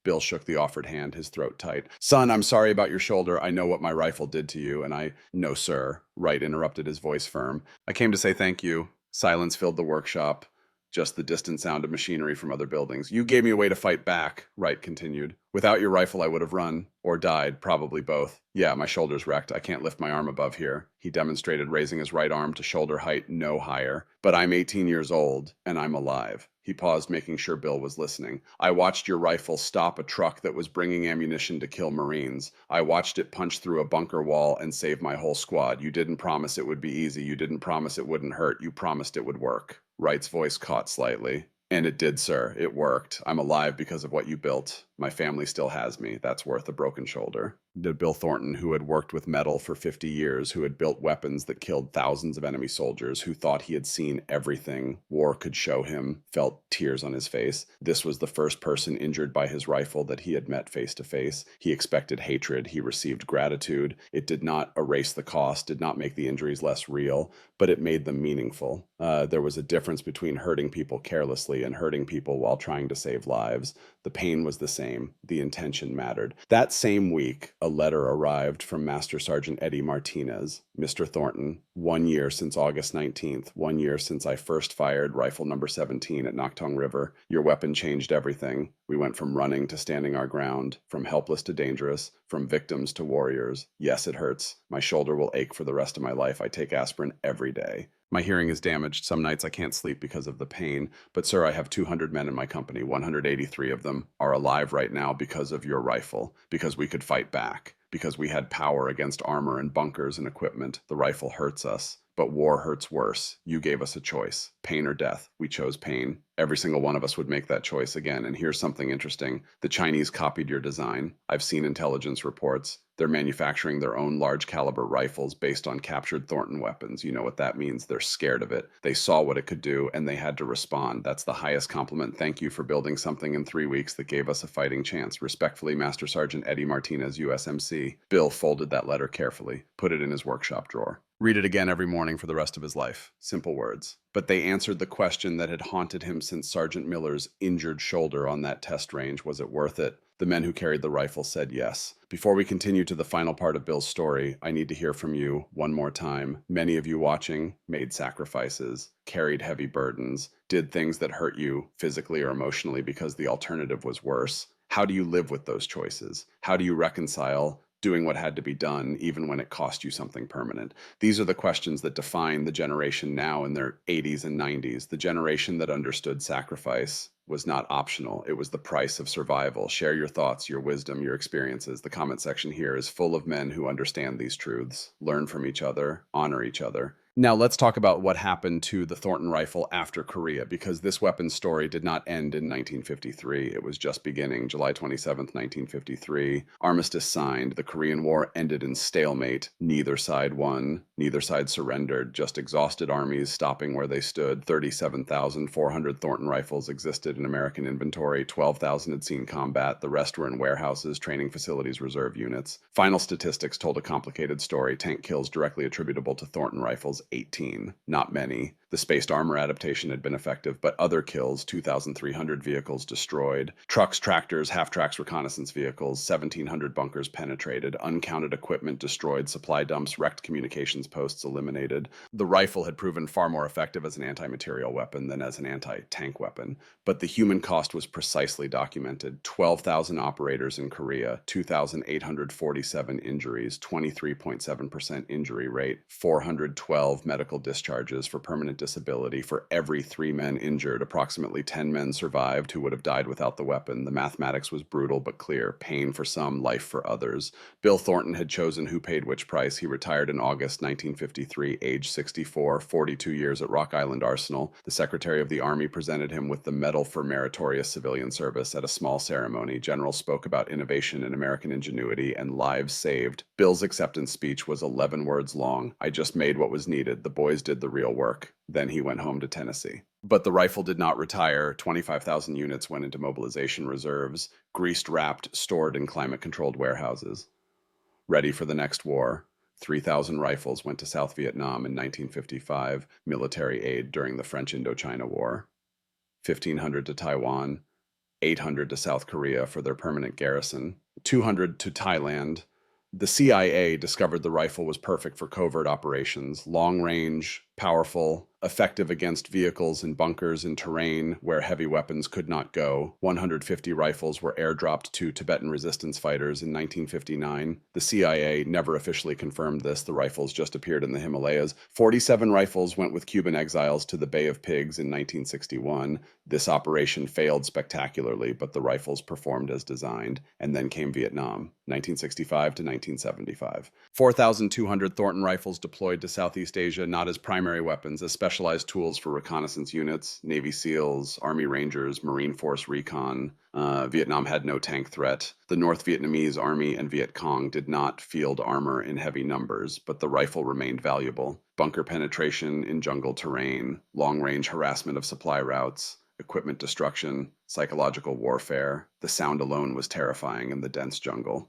Bill shook the offered hand, his throat tight. "Son, I'm sorry about your shoulder. I know what my rifle did to you, and I..." "No, sir," Wright interrupted, his voice firm. "I came to say thank you." Silence filled the workshop. Just the distant sound of machinery from other buildings. "You gave me a way to fight back," Wright continued. "Without your rifle, I would have run. Or died. Probably both. Yeah, my shoulder's wrecked. I can't lift my arm above here." He demonstrated raising his right arm to shoulder height, no higher. "But I'm 18 years old, and I'm alive." He paused, making sure Bill was listening. "I watched your rifle stop a truck that was bringing ammunition to kill Marines. I watched it punch through a bunker wall and save my whole squad. You didn't promise it would be easy. You didn't promise it wouldn't hurt. You promised it would work." Wright's voice caught slightly. "And it did, sir. It worked. I'm alive because of what you built. My family still has me. That's worth a broken shoulder." Bill Thornton, who had worked with metal for 50 years, who had built weapons that killed thousands of enemy soldiers, who thought he had seen everything war could show him, felt tears on his face. This was the first person injured by his rifle that he had met face to face. He expected hatred. He received gratitude. It did not erase the cost, did not make the injuries less real, but it made them meaningful. There was a difference between hurting people carelessly and hurting people while trying to save lives. The pain was the same. The intention mattered. That same week, a letter arrived from Master Sergeant Eddie Martinez. Mr. Thornton, 1 year since August 19th, 1 year since I first fired rifle number 17 at Noctong River. Your weapon changed everything. We went from running to standing our ground, from helpless to dangerous, from victims to warriors. Yes, it hurts. My shoulder will ache for the rest of my life. I take aspirin every day. My hearing is damaged. Some nights I can't sleep because of the pain. But, sir, I have 200 men in my company. 183 of them are alive right now because of your rifle, because we could fight back, because we had power against armor and bunkers and equipment. The rifle hurts us. But war hurts worse. You gave us a choice, pain or death. We chose pain. Every single one of us would make that choice again. And here's something interesting. The Chinese copied your design. I've seen intelligence reports. They're manufacturing their own large caliber rifles based on captured Thornton weapons. You know what that means. They're scared of it. They saw what it could do and they had to respond. That's the highest compliment. Thank you for building something in 3 weeks that gave us a fighting chance. Respectfully, Master Sergeant Eddie Martinez, USMC. Bill folded that letter carefully, put it in his workshop drawer. Read it again every morning for the rest of his life. Simple words. But they answered the question that had haunted him since Sergeant Miller's injured shoulder on that test range. Was it worth it? The men who carried the rifle said yes. Before we continue to the final part of Bill's story, I need to hear from you one more time. Many of you watching made sacrifices, carried heavy burdens, did things that hurt you physically or emotionally because the alternative was worse. How do you live with those choices? How do you reconcile doing what had to be done, even when it cost you something permanent? These are the questions that define the generation now in their 80s and 90s, the generation that understood sacrifice was not optional. It was the price of survival. Share your thoughts, your wisdom, your experiences. The comment section here is full of men who understand these truths, learn from each other, honor each other. Now let's talk about what happened to the Thornton rifle after Korea, because this weapon's story did not end in 1953. It was just beginning. July 27th, 1953. Armistice signed. The Korean War ended in stalemate. Neither side won. Neither side surrendered. Just exhausted armies stopping where they stood. 37,400 Thornton rifles existed in American inventory. 12,000 had seen combat. The rest were in warehouses, training facilities, reserve units. Final statistics told a complicated story. Tank kills directly attributable to Thornton rifles, 18. Not many. The spaced armor adaptation had been effective, but other kills, 2,300 vehicles destroyed. Trucks, tractors, half-tracks, reconnaissance vehicles, 1,700 bunkers penetrated, uncounted equipment destroyed, supply dumps, wrecked communications posts eliminated. The rifle had proven far more effective as an anti-material weapon than as an anti-tank weapon, but the human cost was precisely documented. 12,000 operators in Korea, 2,847 injuries, 23.7% injury rate, 412 medical discharges for permanent disability. For every 3 men injured, approximately 10 men survived who would have died without the weapon. The mathematics was brutal but clear. Pain for some, life for others. Bill Thornton had chosen who paid which price. He retired in August 1953, age 64, 42 years at Rock Island Arsenal. The Secretary of the Army presented him with the Medal for Meritorious Civilian Service at a small ceremony. General spoke about innovation and American ingenuity and lives saved. Bill's acceptance speech was 11 words long. I just made what was needed. The boys did the real work. Then he went home to Tennessee. But the rifle did not retire. 25,000 units went into mobilization reserves, greased, wrapped, stored in climate-controlled warehouses. Ready for the next war. 3,000 rifles went to South Vietnam in 1955, military aid during the French Indochina War. 1,500 to Taiwan, 800 to South Korea for their permanent garrison, 200 to Thailand. The CIA discovered the rifle was perfect for covert operations, long range, powerful, effective against vehicles and bunkers in terrain where heavy weapons could not go. 150 rifles were airdropped to Tibetan resistance fighters in 1959. The CIA never officially confirmed this. The rifles just appeared in the Himalayas. 47 rifles went with Cuban exiles to the Bay of Pigs in 1961. This operation failed spectacularly, but the rifles performed as designed. And then came Vietnam, 1965 to 1975. 4,200 Thornton rifles deployed to Southeast Asia, not as primary weapons, as specialized tools for reconnaissance units, Navy SEALs, Army Rangers, Marine Force Recon. Vietnam had no tank threat. The North Vietnamese Army and Viet Cong did not field armor in heavy numbers, but the rifle remained valuable. Bunker penetration in jungle terrain, long-range harassment of supply routes, equipment destruction, psychological warfare. The sound alone was terrifying in the dense jungle.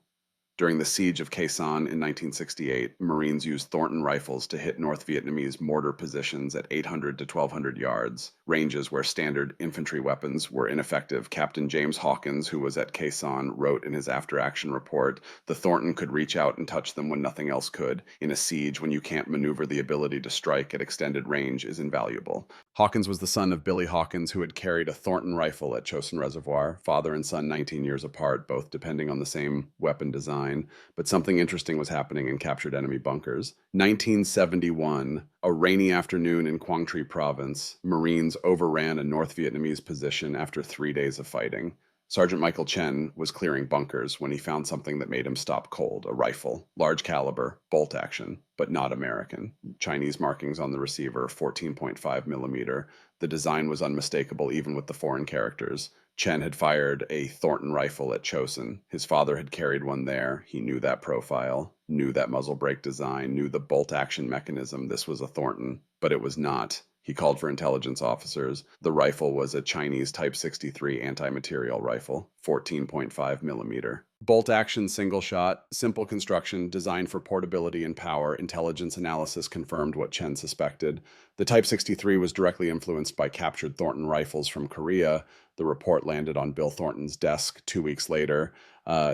During the siege of Khe Sanh in 1968, Marines used Thornton rifles to hit North Vietnamese mortar positions at 800 to 1,200 yards, ranges where standard infantry weapons were ineffective. Captain James Hawkins, who was at Khe Sanh, wrote in his after-action report, "The Thornton could reach out and touch them when nothing else could. In a siege, when you can't maneuver, the ability to strike at extended range is invaluable." Hawkins was the son of Billy Hawkins, who had carried a Thornton rifle at Chosin Reservoir, father and son 19 years apart, both depending on the same weapon design. But something interesting was happening in captured enemy bunkers. 1971, a rainy afternoon in Quang Tri Province, Marines overran a North Vietnamese position after 3 days of fighting. Sergeant Michael Chen was clearing bunkers when he found something that made him stop cold, a rifle, large caliber, bolt action, but not American. Chinese markings on the receiver, 14.5 millimeter. The design was unmistakable even with the foreign characters. Chen had fired a Thornton rifle at Chosin. His father had carried one there. He knew that profile, knew that muzzle brake design, knew the bolt action mechanism. This was a Thornton, but it was not. He called for intelligence officers. The rifle was a Chinese Type 63 anti-material rifle, 14.5 millimeter. Bolt action single shot, simple construction, designed for portability and power. Intelligence analysis confirmed what Chen suspected. The Type 63 was directly influenced by captured Thornton rifles from Korea. The report landed on Bill Thornton's desk 2 weeks later.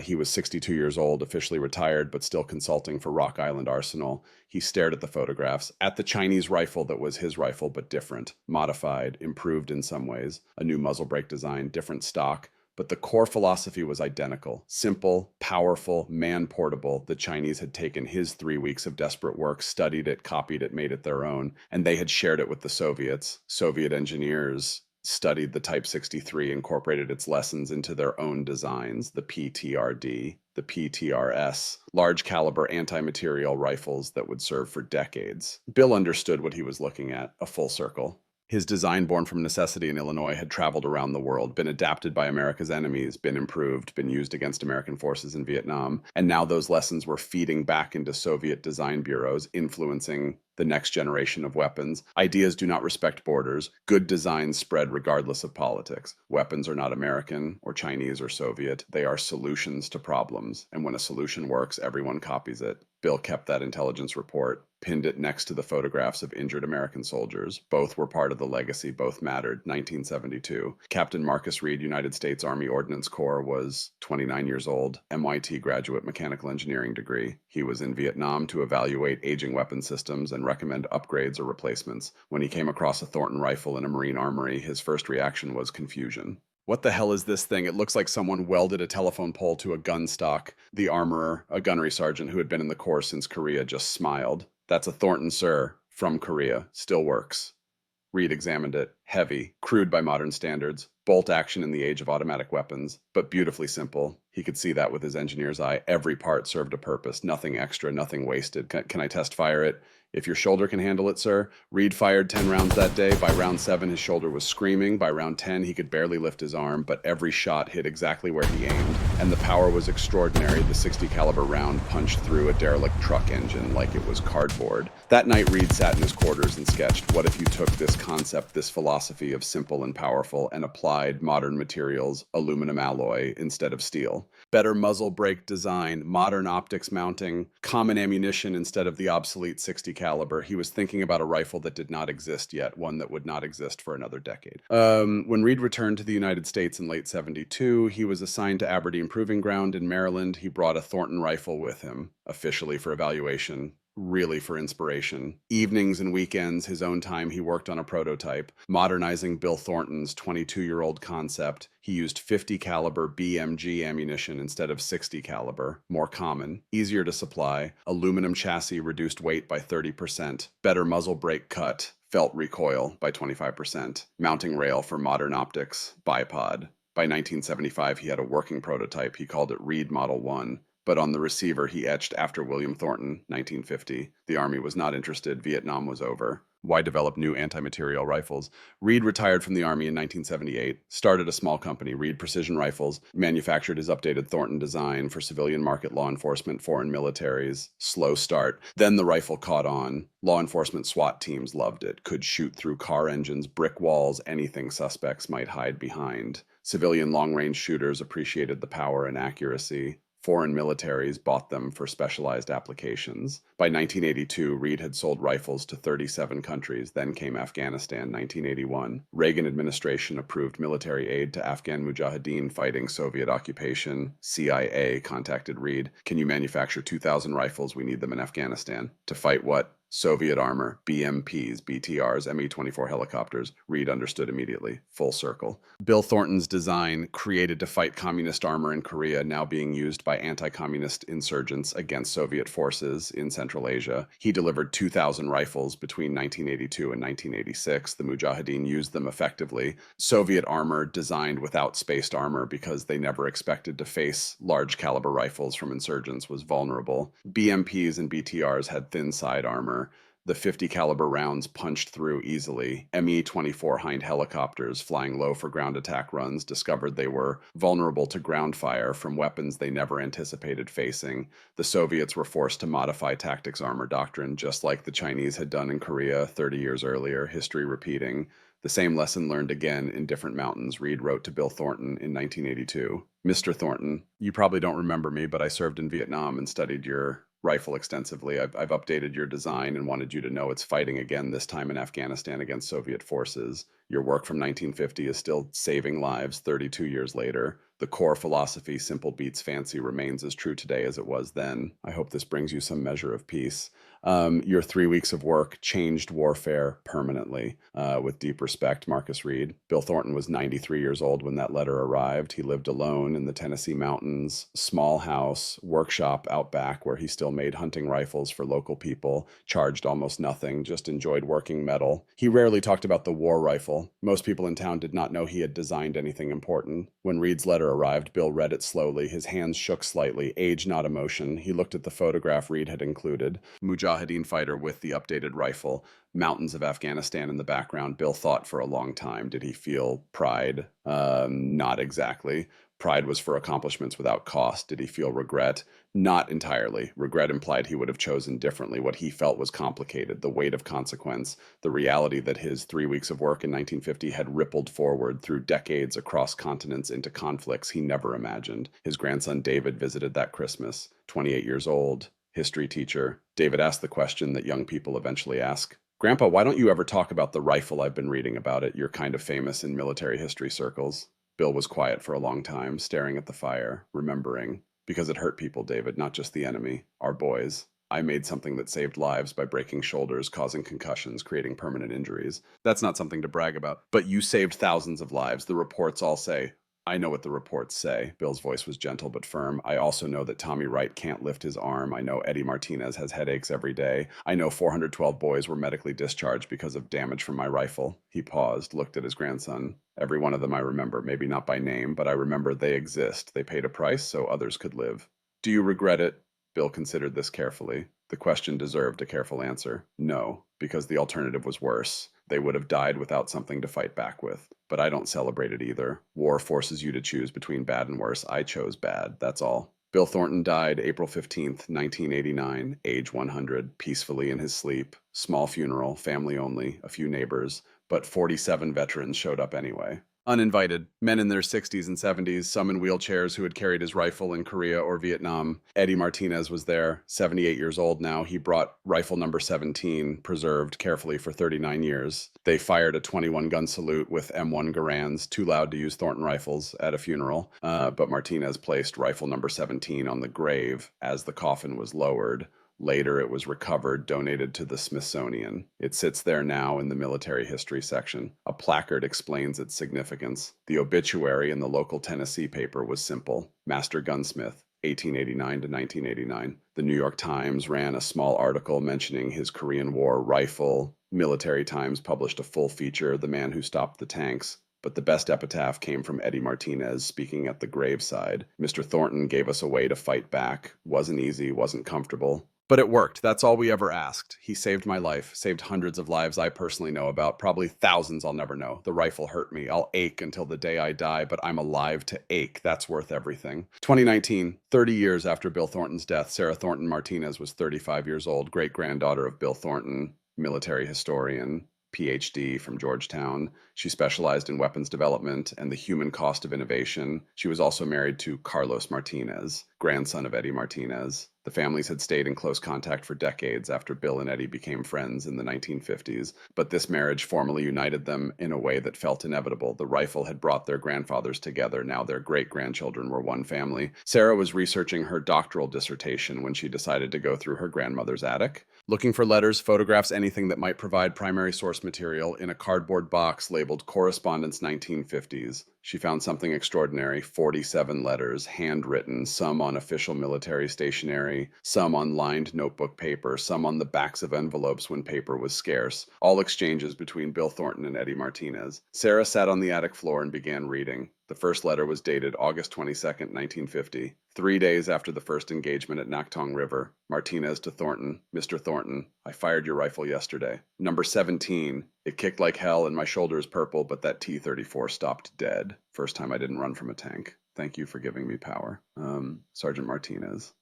He was 62 years old, officially retired, but still consulting for Rock Island Arsenal. He stared at the photographs, at the Chinese rifle that was his rifle, but different, modified, improved in some ways, a new muzzle brake design, different stock. But the core philosophy was identical. Simple, powerful, man-portable. The Chinese had taken his 3 weeks of desperate work, studied it, copied it, made it their own, and they had shared it with the Soviets. Soviet engineers studied the Type 63, incorporated its lessons into their own designs, the PTRD, the PTRS, large caliber anti-material rifles that would serve for decades. Bill understood what he was looking at, a full circle. His design, born from necessity in Illinois, had traveled around the world, been adapted by America's enemies, been improved, been used against American forces in Vietnam, and now those lessons were feeding back into Soviet design bureaus, influencing the next generation of weapons. Ideas do not respect borders. Good designs spread regardless of politics. Weapons are not American or Chinese or Soviet. They are solutions to problems. And when a solution works, everyone copies it. Bill kept that intelligence report, pinned it next to the photographs of injured American soldiers. Both were part of the legacy, both mattered. 1972. Captain Marcus Reed, United States Army Ordnance Corps, was 29 years old, MIT graduate, mechanical engineering degree. He was in Vietnam to evaluate aging weapon systems and recommend upgrades or replacements. When he came across a Thornton rifle in a Marine armory, his first reaction was confusion. "What the hell is this thing? It looks like someone welded a telephone pole to a gun stock." The armorer, a gunnery sergeant who had been in the Corps since Korea, just smiled. "That's a Thornton, sir, from Korea. Still works." Reed examined it. Heavy, crude by modern standards, bolt action in the age of automatic weapons, but beautifully simple. He could see that with his engineer's eye. Every part served a purpose, nothing extra, nothing wasted. Can I test fire it? "If your shoulder can handle it, sir." Reed fired 10 rounds that day. By round 7, his shoulder was screaming. By round 10, he could barely lift his arm, but every shot hit exactly where he aimed. And the power was extraordinary. The 60 caliber round punched through a derelict truck engine like it was cardboard. That night, Reed sat in his quarters and sketched, what if you took this concept, this philosophy of simple and powerful, and applied modern materials, aluminum alloy instead of steel? Better muzzle brake design, modern optics mounting, common ammunition instead of the obsolete 60 caliber. He was thinking about a rifle that did not exist yet, one that would not exist for another decade. When Reed returned to the United States in late 72, he was assigned to Aberdeen Proving Ground in Maryland. He brought a Thornton rifle with him, officially for evaluation, really for inspiration. Evenings and weekends, his own time, he worked on a prototype, modernizing Bill Thornton's 22-year-old concept. He used 50 caliber BMG ammunition instead of 60 caliber, more common, easier to supply, aluminum chassis reduced weight by 30%, better muzzle brake cut, felt recoil by 25%, mounting rail for modern optics, bipod. By 1975, he had a working prototype. He called it Reed Model 1. But on the receiver, he etched "After William Thornton, 1950. The Army was not interested. Vietnam was over. Why develop new anti-material rifles? Reed retired from the Army in 1978, started a small company, Reed Precision Rifles, manufactured his updated Thornton design for civilian market law enforcement, foreign militaries. Slow start. Then the rifle caught on. Law enforcement SWAT teams loved it, could shoot through car engines, brick walls, anything suspects might hide behind. Civilian long-range shooters appreciated the power and accuracy. Foreign militaries bought them for specialized applications. By 1982, Reed had sold rifles to 37 countries. Then came Afghanistan, 1981. Reagan administration approved military aid to Afghan mujahideen fighting Soviet occupation. CIA contacted Reed. Can you manufacture 2,000 rifles? We need them in Afghanistan. To fight what? Soviet armor, BMPs, BTRs, Me-24 helicopters. Reed understood immediately. Full circle. Bill Thornton's design, created to fight communist armor in Korea, now being used by anti-communist insurgents against Soviet forces in Central Asia. He delivered 2,000 rifles between 1982 and 1986. The Mujahideen used them effectively. Soviet armor designed without spaced armor because they never expected to face large caliber rifles from insurgents was vulnerable. BMPs and BTRs had thin side armor. The 50 caliber rounds punched through easily. Me-24 Hind helicopters flying low for ground attack runs discovered they were vulnerable to ground fire from weapons they never anticipated facing. The Soviets were forced to modify tactics armor doctrine just like the Chinese had done in Korea 30 years earlier, history repeating. The same lesson learned again in different mountains, Reed wrote to Bill Thornton in 1982. Mr. Thornton, you probably don't remember me, but I served in Vietnam and studied your rifle extensively. I've updated your design and wanted you to know it's fighting again, this time in Afghanistan against Soviet forces. Your work from 1950 is still saving lives 32 years later. The core philosophy, simple beats fancy, remains as true today as it was then. I hope this brings you some measure of peace. Your 3 weeks of work changed warfare permanently. With deep respect, Marcus Reed. Bill Thornton was 93 years old when that letter arrived. He lived alone in the Tennessee mountains, small house, workshop out back where he still made hunting rifles for local people, charged almost nothing, just enjoyed working metal. He rarely talked about the war rifle. Most people in town did not know he had designed anything important. When Reed's letter arrived, Bill read it slowly. His hands shook slightly, age not emotion. He looked at the photograph Reed had included. Mujahideen fighter with the updated rifle, mountains of Afghanistan in the background. Bill thought for a long time. Did he feel pride? Not exactly. Pride was for accomplishments without cost. Did he feel regret? Not entirely. Regret implied he would have chosen differently. What he felt was complicated, the weight of consequence, the reality that his 3 weeks of work in 1950 had rippled forward through decades across continents into conflicts he never imagined. His grandson David visited that Christmas, 28 years old, history teacher. David asked the question that young people eventually ask. Grandpa, why don't you ever talk about the rifle? I've been reading about it. You're kind of famous in military history circles. Bill was quiet for a long time, staring at the fire, remembering. Because it hurt people, David, not just the enemy, our boys. I made something that saved lives by breaking shoulders, causing concussions, creating permanent injuries. That's not something to brag about. But you saved thousands of lives. The reports all say. I know what the reports say. Bill's voice was gentle but firm. I also know that Tommy Wright can't lift his arm. I know Eddie Martinez has headaches every day. I know 412 boys were medically discharged because of damage from my rifle. He paused, looked at his grandson. Every one of them I remember, maybe not by name, but I remember they exist. They paid a price so others could live. Do you regret it? Bill considered this carefully. The question deserved a careful answer. No, because the alternative was worse. They would have died without something to fight back with. But I don't celebrate it either. War forces you to choose between bad and worse. I chose bad, that's all. Bill Thornton died April 15th, 1989, age 100, peacefully in his sleep. Small funeral, family only, a few neighbors, but 47 veterans showed up anyway. Uninvited, men in their 60s and 70s, some in wheelchairs who had carried his rifle in Korea or Vietnam. Eddie Martinez was there, 78 years old now. He brought rifle number 17, preserved carefully for 39 years. They fired a 21-gun salute with M1 Garands, too loud to use Thornton rifles at a funeral, but Martinez placed rifle number 17 on the grave as the coffin was lowered. Later, it was recovered, donated to the Smithsonian. It sits there now in the military history section. A placard explains its significance. The obituary in the local Tennessee paper was simple. Master Gunsmith, 1889 to 1989. The New York Times ran a small article mentioning his Korean War rifle. Military Times published a full feature, The Man Who Stopped the Tanks. But the best epitaph came from Eddie Martinez speaking at the graveside. Mr. Thornton gave us a way to fight back. Wasn't easy, wasn't comfortable. But it worked. That's all we ever asked. He saved my life, saved hundreds of lives I personally know about, probably thousands I'll never know. The rifle hurt me. I'll ache until the day I die, but I'm alive to ache. That's worth everything. 2019, 30 years after Bill Thornton's death, Sarah Thornton Martinez was 35 years old, great-granddaughter of Bill Thornton, military historian. PhD from Georgetown. She specialized in weapons development and the human cost of innovation. She was also married to Carlos Martinez, grandson of Eddie Martinez. The families had stayed in close contact for decades after Bill and Eddie became friends in the 1950s, but this marriage formally united them in a way that felt inevitable. The rifle had brought their grandfathers together. Now their great-grandchildren were one family. Sarah was researching her doctoral dissertation when she decided to go through her grandmother's attic, looking for letters, photographs, anything that might provide primary source material in a cardboard box labeled Correspondence 1950s. She found something extraordinary: 47 letters, handwritten, some on official military stationery, some on lined notebook paper, some on the backs of envelopes when paper was scarce, all exchanges between Bill Thornton and Eddie Martinez. Sarah sat on the attic floor and began reading. The first letter was dated August 22nd, 1950, 3 days after the first engagement at Nakhtong River. Martinez to Thornton: Mr. Thornton, I fired your rifle yesterday. Number 17. It kicked like hell and my shoulder is purple, but that T-34 stopped dead. First time I didn't run from a tank. Thank you for giving me power. Sergeant Martinez.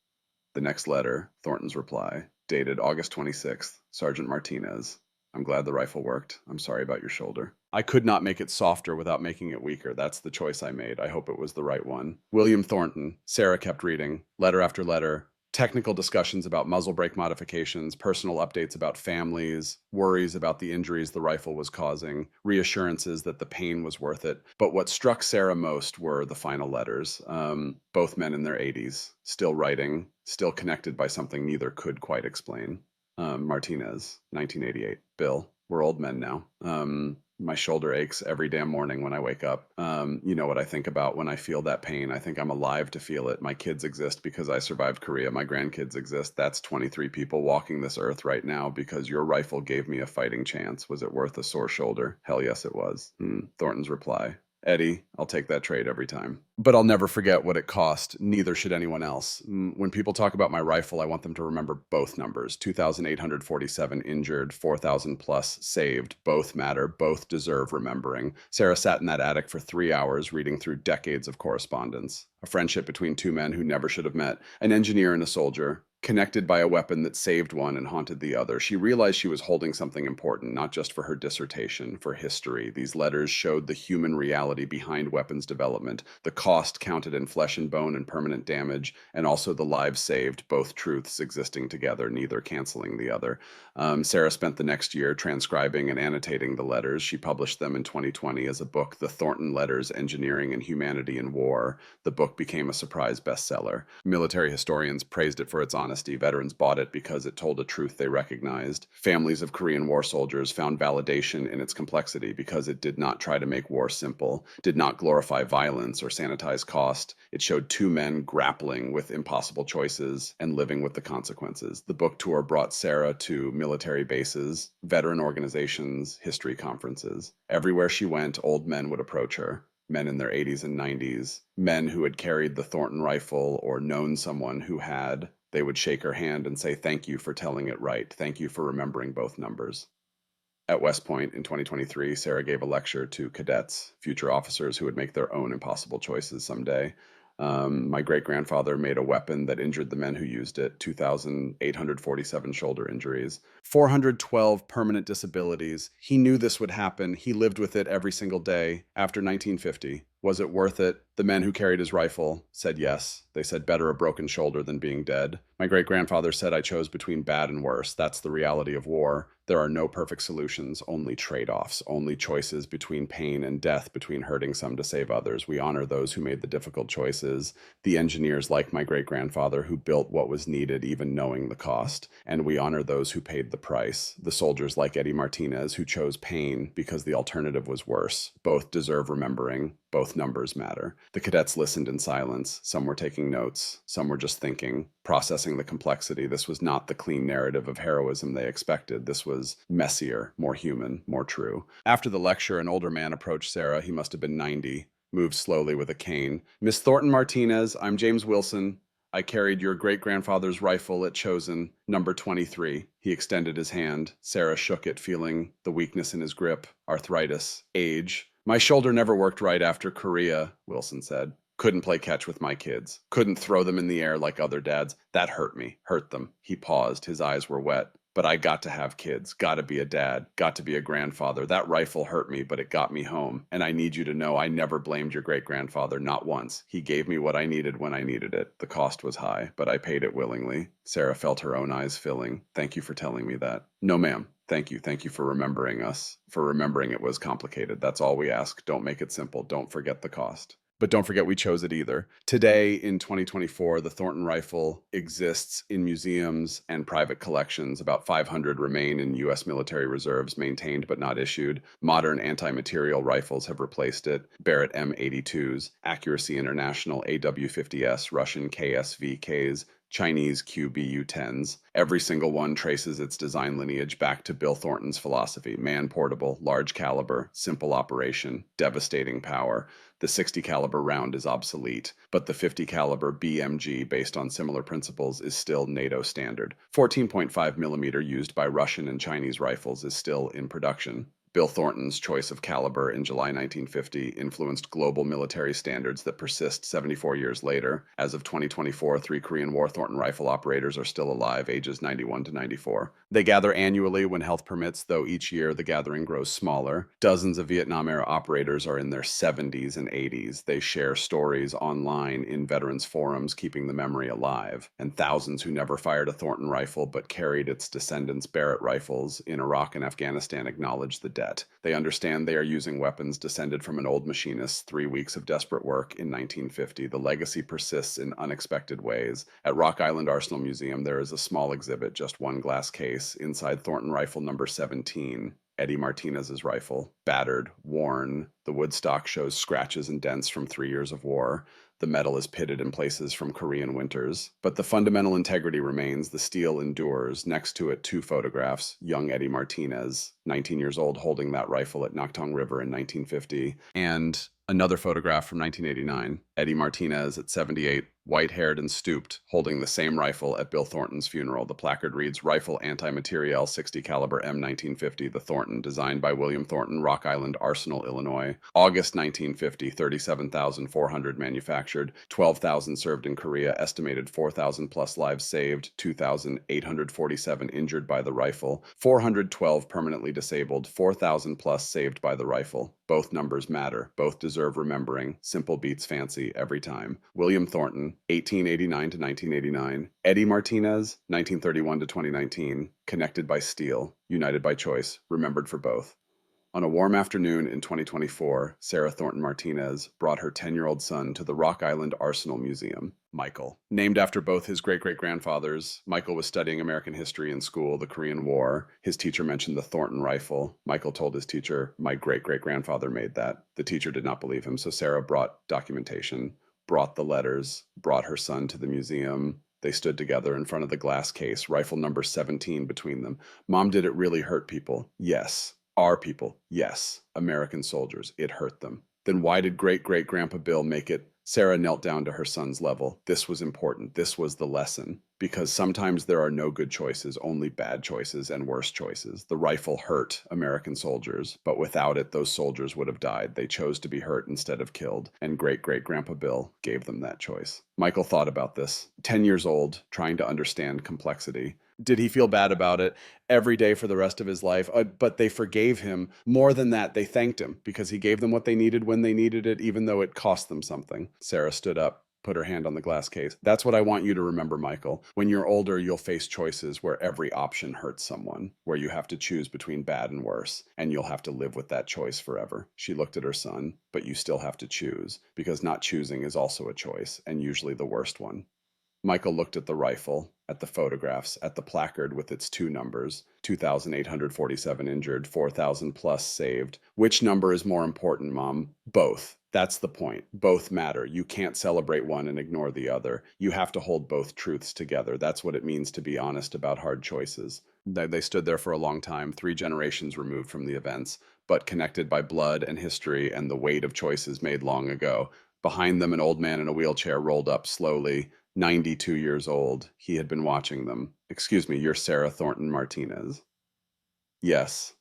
The next letter, Thornton's reply, dated August 26th. Sergeant Martinez, I'm glad the rifle worked. I'm sorry about your shoulder. I could not make it softer without making it weaker. That's the choice I made. I hope it was the right one. William Thornton. Sarah kept reading, letter after letter. Technical discussions about muzzle brake modifications, personal updates about families, worries about the injuries the rifle was causing, reassurances that the pain was worth it. But what struck Sarah most were the final letters. Both men in their 80s, still writing, still connected by something neither could quite explain. Martinez, 1988. Bill, we're old men now. My shoulder aches every damn morning when I wake up. You know what I think about when I feel that pain? I think I'm alive to feel it. My kids exist because I survived Korea. My grandkids exist. That's 23 people walking this earth right now because your rifle gave me a fighting chance. Was it worth a sore shoulder? Hell yes, it was. Thornton's reply. Eddie, I'll take that trade every time. But I'll never forget what it cost. Neither should anyone else. When people talk about my rifle, I want them to remember both numbers. 2,847 injured, 4,000 plus saved. Both matter. Both deserve remembering. Sarah sat in that attic for 3 hours reading through decades of correspondence. A friendship between two men who never should have met. An engineer and a soldier, connected by a weapon that saved one and haunted the other. She realized she was holding something important, not just for her dissertation, for history. These letters showed the human reality behind weapons development, the cost counted in flesh and bone and permanent damage, and also the lives saved, both truths existing together, neither canceling the other. Sarah spent the next year transcribing and annotating the letters. She published them in 2020 as a book, The Thornton Letters, Engineering and Humanity in War. The book became a surprise bestseller. Military historians praised it for its honesty. Veterans bought it because it told a truth they recognized. Families of Korean War soldiers found validation in its complexity because it did not try to make war simple, did not glorify violence or sanitize cost. It showed two men grappling with impossible choices and living with the consequences. The book tour brought Sarah to military bases, veteran organizations, history conferences. Everywhere she went, old men would approach her. Men in their 80s and 90s, men who had carried the Thornton rifle or known someone who had. They would shake her hand and say, thank you for telling it right. Thank you for remembering both numbers. At West Point in 2023, Sarah gave a lecture to cadets, future officers who would make their own impossible choices someday. My great-grandfather made a weapon that injured the men who used it, 2,847 shoulder injuries, 412 permanent disabilities. He knew this would happen. He lived with it every single day after 1950. Was it worth it? The men who carried his rifle said yes. They said better a broken shoulder than being dead. My great-grandfather said I chose between bad and worse. That's the reality of war. There are no perfect solutions, only trade-offs, only choices between pain and death, between hurting some to save others. We honor those who made the difficult choices, the engineers like my great-grandfather who built what was needed even knowing the cost, and we honor those who paid the price, the soldiers like Eddie Martinez who chose pain because the alternative was worse. Both deserve remembering. Both numbers matter. The cadets listened in silence. Some were taking notes. Some were just thinking, processing the complexity. This was not the clean narrative of heroism they expected. This was messier, more human, more true. After the lecture, an older man approached Sarah. He must have been 90, moved slowly with a cane. Miss Thornton Martinez, I'm James Wilson. I carried your great-grandfather's rifle at Chosen, number 23. He extended his hand. Sarah shook it, feeling the weakness in his grip, arthritis, age. My shoulder never worked right after Korea, Wilson said. Couldn't play catch with my kids. Couldn't throw them in the air like other dads. That hurt me, hurt them. He paused. His eyes were wet. But I got to have kids, got to be a dad, got to be a grandfather. That rifle hurt me, but it got me home. And I need you to know I never blamed your great-grandfather, not once. He gave me what I needed when I needed it. The cost was high, but I paid it willingly. Sarah felt her own eyes filling. Thank you for telling me that. No, ma'am. Thank you. Thank you for remembering us, for remembering it was complicated. That's all we ask. Don't make it simple. Don't forget the cost. But don't forget we chose it either. Today, in 2024, the Thornton rifle exists in museums and private collections. About 500 remain in U.S. military reserves, maintained but not issued. Modern anti-material rifles have replaced it. Barrett M82s, Accuracy International AW50S, Russian KSVKs, Chinese QBU-10s. Every single one traces its design lineage back to Bill Thornton's philosophy: man-portable, large caliber, simple operation, devastating power. The 60 caliber round is obsolete, but the 50 caliber BMG, based on similar principles, is still NATO standard. 14.5 millimeter used by Russian and Chinese rifles is still in production. Bill Thornton's choice of caliber in July 1950 influenced global military standards that persist 74 years later. As of 2024, 3 Korean War Thornton rifle operators are still alive, ages 91 to 94. They gather annually when health permits, though each year the gathering grows smaller. Dozens of Vietnam-era operators are in their 70s and 80s. They share stories online in veterans forums, keeping the memory alive. And thousands who never fired a Thornton rifle but carried its descendants' Barrett rifles in Iraq and Afghanistan acknowledge the debt. They understand they are using weapons descended from an old machinist's 3 weeks of desperate work in 1950. The legacy persists in unexpected ways. At Rock Island Arsenal Museum, there is a small exhibit, just one glass case, inside Thornton rifle number 17. Eddie Martinez's rifle, battered, worn. The wood stock shows scratches and dents from 3 years of war. The metal is pitted in places from Korean winters. But the fundamental integrity remains. The steel endures. Next to it, 2 photographs. Young Eddie Martinez, 19 years old, holding that rifle at Nakhtong River in 1950. And another photograph from 1989. Eddie Martinez at 78, white-haired and stooped, holding the same rifle at Bill Thornton's funeral. The placard reads, Rifle Anti-Materiel 60 caliber M1950, the Thornton, designed by William Thornton, Rock Island Arsenal, Illinois. August 1950, 37,400 manufactured, 12,000 served in Korea, estimated 4,000 plus lives saved, 2,847 injured by the rifle, 412 permanently disabled, 4,000 plus saved by the rifle. Both numbers matter. Both deserve remembering. Simple beats fancy every time. William Thornton, 1889 to 1989. Eddie Martinez, 1931 to 2019. Connected by steel, united by choice, remembered for both. On a warm afternoon in 2024, Sarah Thornton Martinez brought her 10-year-old son to the Rock Island Arsenal Museum, Michael. Named after both his great-great-grandfathers, Michael was studying American history in school, the Korean War. His teacher mentioned the Thornton rifle. Michael told his teacher, my great-great-grandfather made that. The teacher did not believe him, so Sarah brought documentation, brought the letters, brought her son to the museum. They stood together in front of the glass case, rifle number 17 between them. Mom, did it really hurt people? Yes. Our people, yes. American soldiers, it hurt them. Then why did great-great-grandpa Bill make it? Sarah knelt down to her son's level. This was important. This was the lesson. Because sometimes there are no good choices, only bad choices and worse choices. The rifle hurt American soldiers, but without it, those soldiers would have died. They chose to be hurt instead of killed, and great-great-grandpa Bill gave them that choice. Michael thought about this. 10 years old, trying to understand complexity. Did he feel bad about it every day for the rest of his life? But they forgave him. More than that, they thanked him because he gave them what they needed when they needed it, even though it cost them something. Sarah stood up, put her hand on the glass case. That's what I want you to remember, Michael. When you're older, you'll face choices where every option hurts someone, where you have to choose between bad and worse, and you'll have to live with that choice forever. She looked at her son, but you still have to choose, because not choosing is also a choice, and usually the worst one. Michael looked at the rifle, at the photographs, at the placard with its 2 numbers, 2,847 injured, 4,000 plus saved. Which number is more important, Mom? Both. That's the point. Both matter. You can't celebrate one and ignore the other. You have to hold both truths together. That's what it means to be honest about hard choices. They stood there for a long time, 3 generations removed from the events, but connected by blood and history and the weight of choices made long ago. Behind them, an old man in a wheelchair rolled up slowly, 92 years old. He had been watching them. Excuse me, you're Sarah Thornton Martinez. Yes.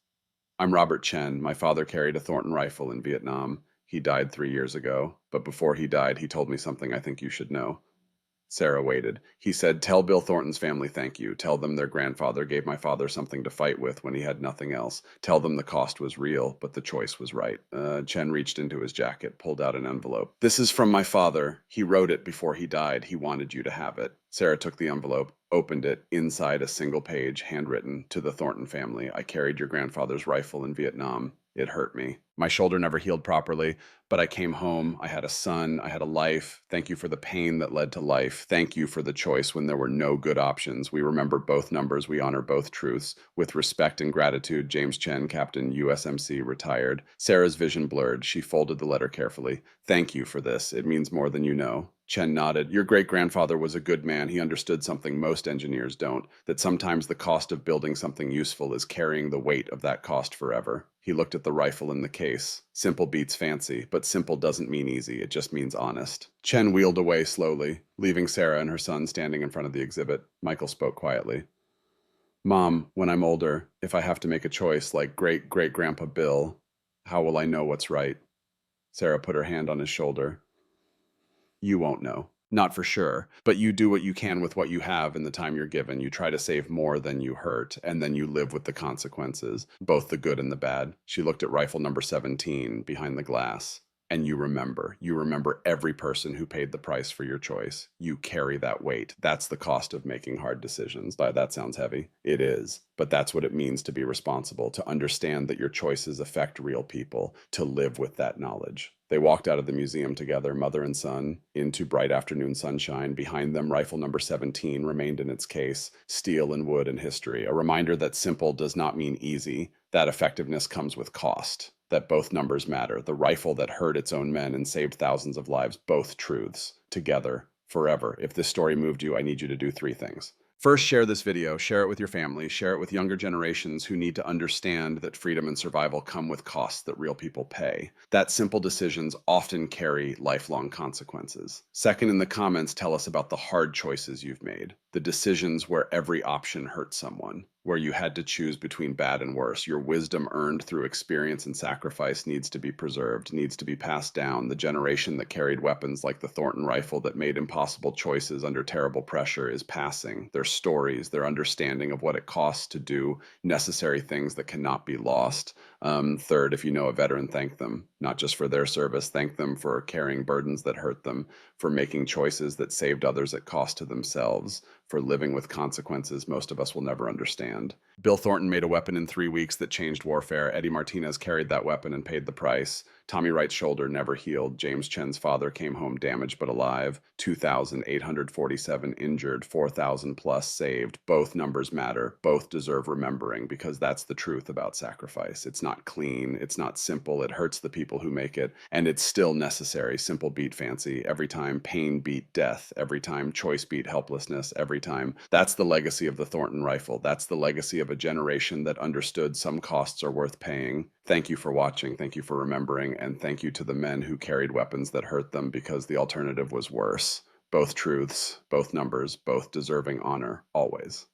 I'm Robert Chen. My father carried a Thornton rifle in Vietnam. He died 3 years ago, but before he died, he told me something I think you should know. Sarah waited. He said, "Tell Bill Thornton's family thank you. Tell them their grandfather gave my father something to fight with when he had nothing else. Tell them the cost was real, but the choice was right." Chen reached into his jacket, pulled out an envelope. "This is from my father. He wrote it before he died. He wanted you to have it." Sarah took the envelope, opened it. Inside, a single page, handwritten, "To the Thornton family. I carried your grandfather's rifle in Vietnam. It hurt me. My shoulder never healed properly, but I came home. I had a son. I had a life. Thank you for the pain that led to life. Thank you for the choice when there were no good options. We remember both numbers. We honor both truths. With respect and gratitude, James Chen, Captain USMC, retired." Sarah's vision blurred. She folded the letter carefully. "Thank you for this. It means more than you know." Chen nodded. "Your great-grandfather was a good man. He understood something most engineers don't, that sometimes the cost of building something useful is carrying the weight of that cost forever." He looked at the rifle in the case. Simple beats fancy, but simple doesn't mean easy. It just means honest. Chen wheeled away slowly, leaving Sarah and her son standing in front of the exhibit. Michael spoke quietly. "Mom, when I'm older, if I have to make a choice like great-great-grandpa Bill, how will I know what's right?" Sarah put her hand on his shoulder. "You won't know. Not for sure. But you do what you can with what you have in the time you're given. You try to save more than you hurt, and then you live with the consequences, both the good and the bad." She looked at rifle number 17 behind the glass. "And you remember. You remember every person who paid the price for your choice. You carry that weight. That's the cost of making hard decisions." That sounds heavy. It is. But that's what it means to be responsible, to understand that your choices affect real people, to live with that knowledge. They walked out of the museum together, mother and son, into bright afternoon sunshine. Behind them, rifle number 17 remained in its case, steel and wood and history, a reminder that simple does not mean easy, that effectiveness comes with cost, that both numbers matter. The rifle that hurt its own men and saved thousands of lives, both truths, together, forever. If this story moved you, I need you to do 3 things. First, share this video, share it with your family, share it with younger generations who need to understand that freedom and survival come with costs that real people pay, that simple decisions often carry lifelong consequences. Second, in the comments, tell us about the hard choices you've made, the decisions where every option hurt someone, where you had to choose between bad and worse. Your wisdom earned through experience and sacrifice needs to be preserved, needs to be passed down. The generation that carried weapons like the Thornton rifle that made impossible choices under terrible pressure is passing. Their stories, their understanding of what it costs to do necessary things that cannot be lost. Third, if you know a veteran, thank them, not just for their service. Thank them for carrying burdens that hurt them, for making choices that saved others at cost to themselves, for living with consequences most of us will never understand. Bill Thornton made a weapon in 3 weeks that changed warfare. Eddie Martinez carried that weapon and paid the price. Tommy Wright's shoulder never healed. James Chen's father came home damaged but alive. 2,847 injured, 4,000 plus saved. Both numbers matter. Both deserve remembering, because that's the truth about sacrifice. It's not clean. It's not simple. It hurts the people who make it. And it's still necessary. Simple beat fancy. Every time pain beat death. Every time choice beat helplessness. Every time. That's the legacy of the Thornton rifle. That's the legacy of a generation that understood some costs are worth paying. Thank you for watching. Thank you for remembering. And thank you to the men who carried weapons that hurt them, because the alternative was worse. Both truths, both numbers, both deserving honor, always.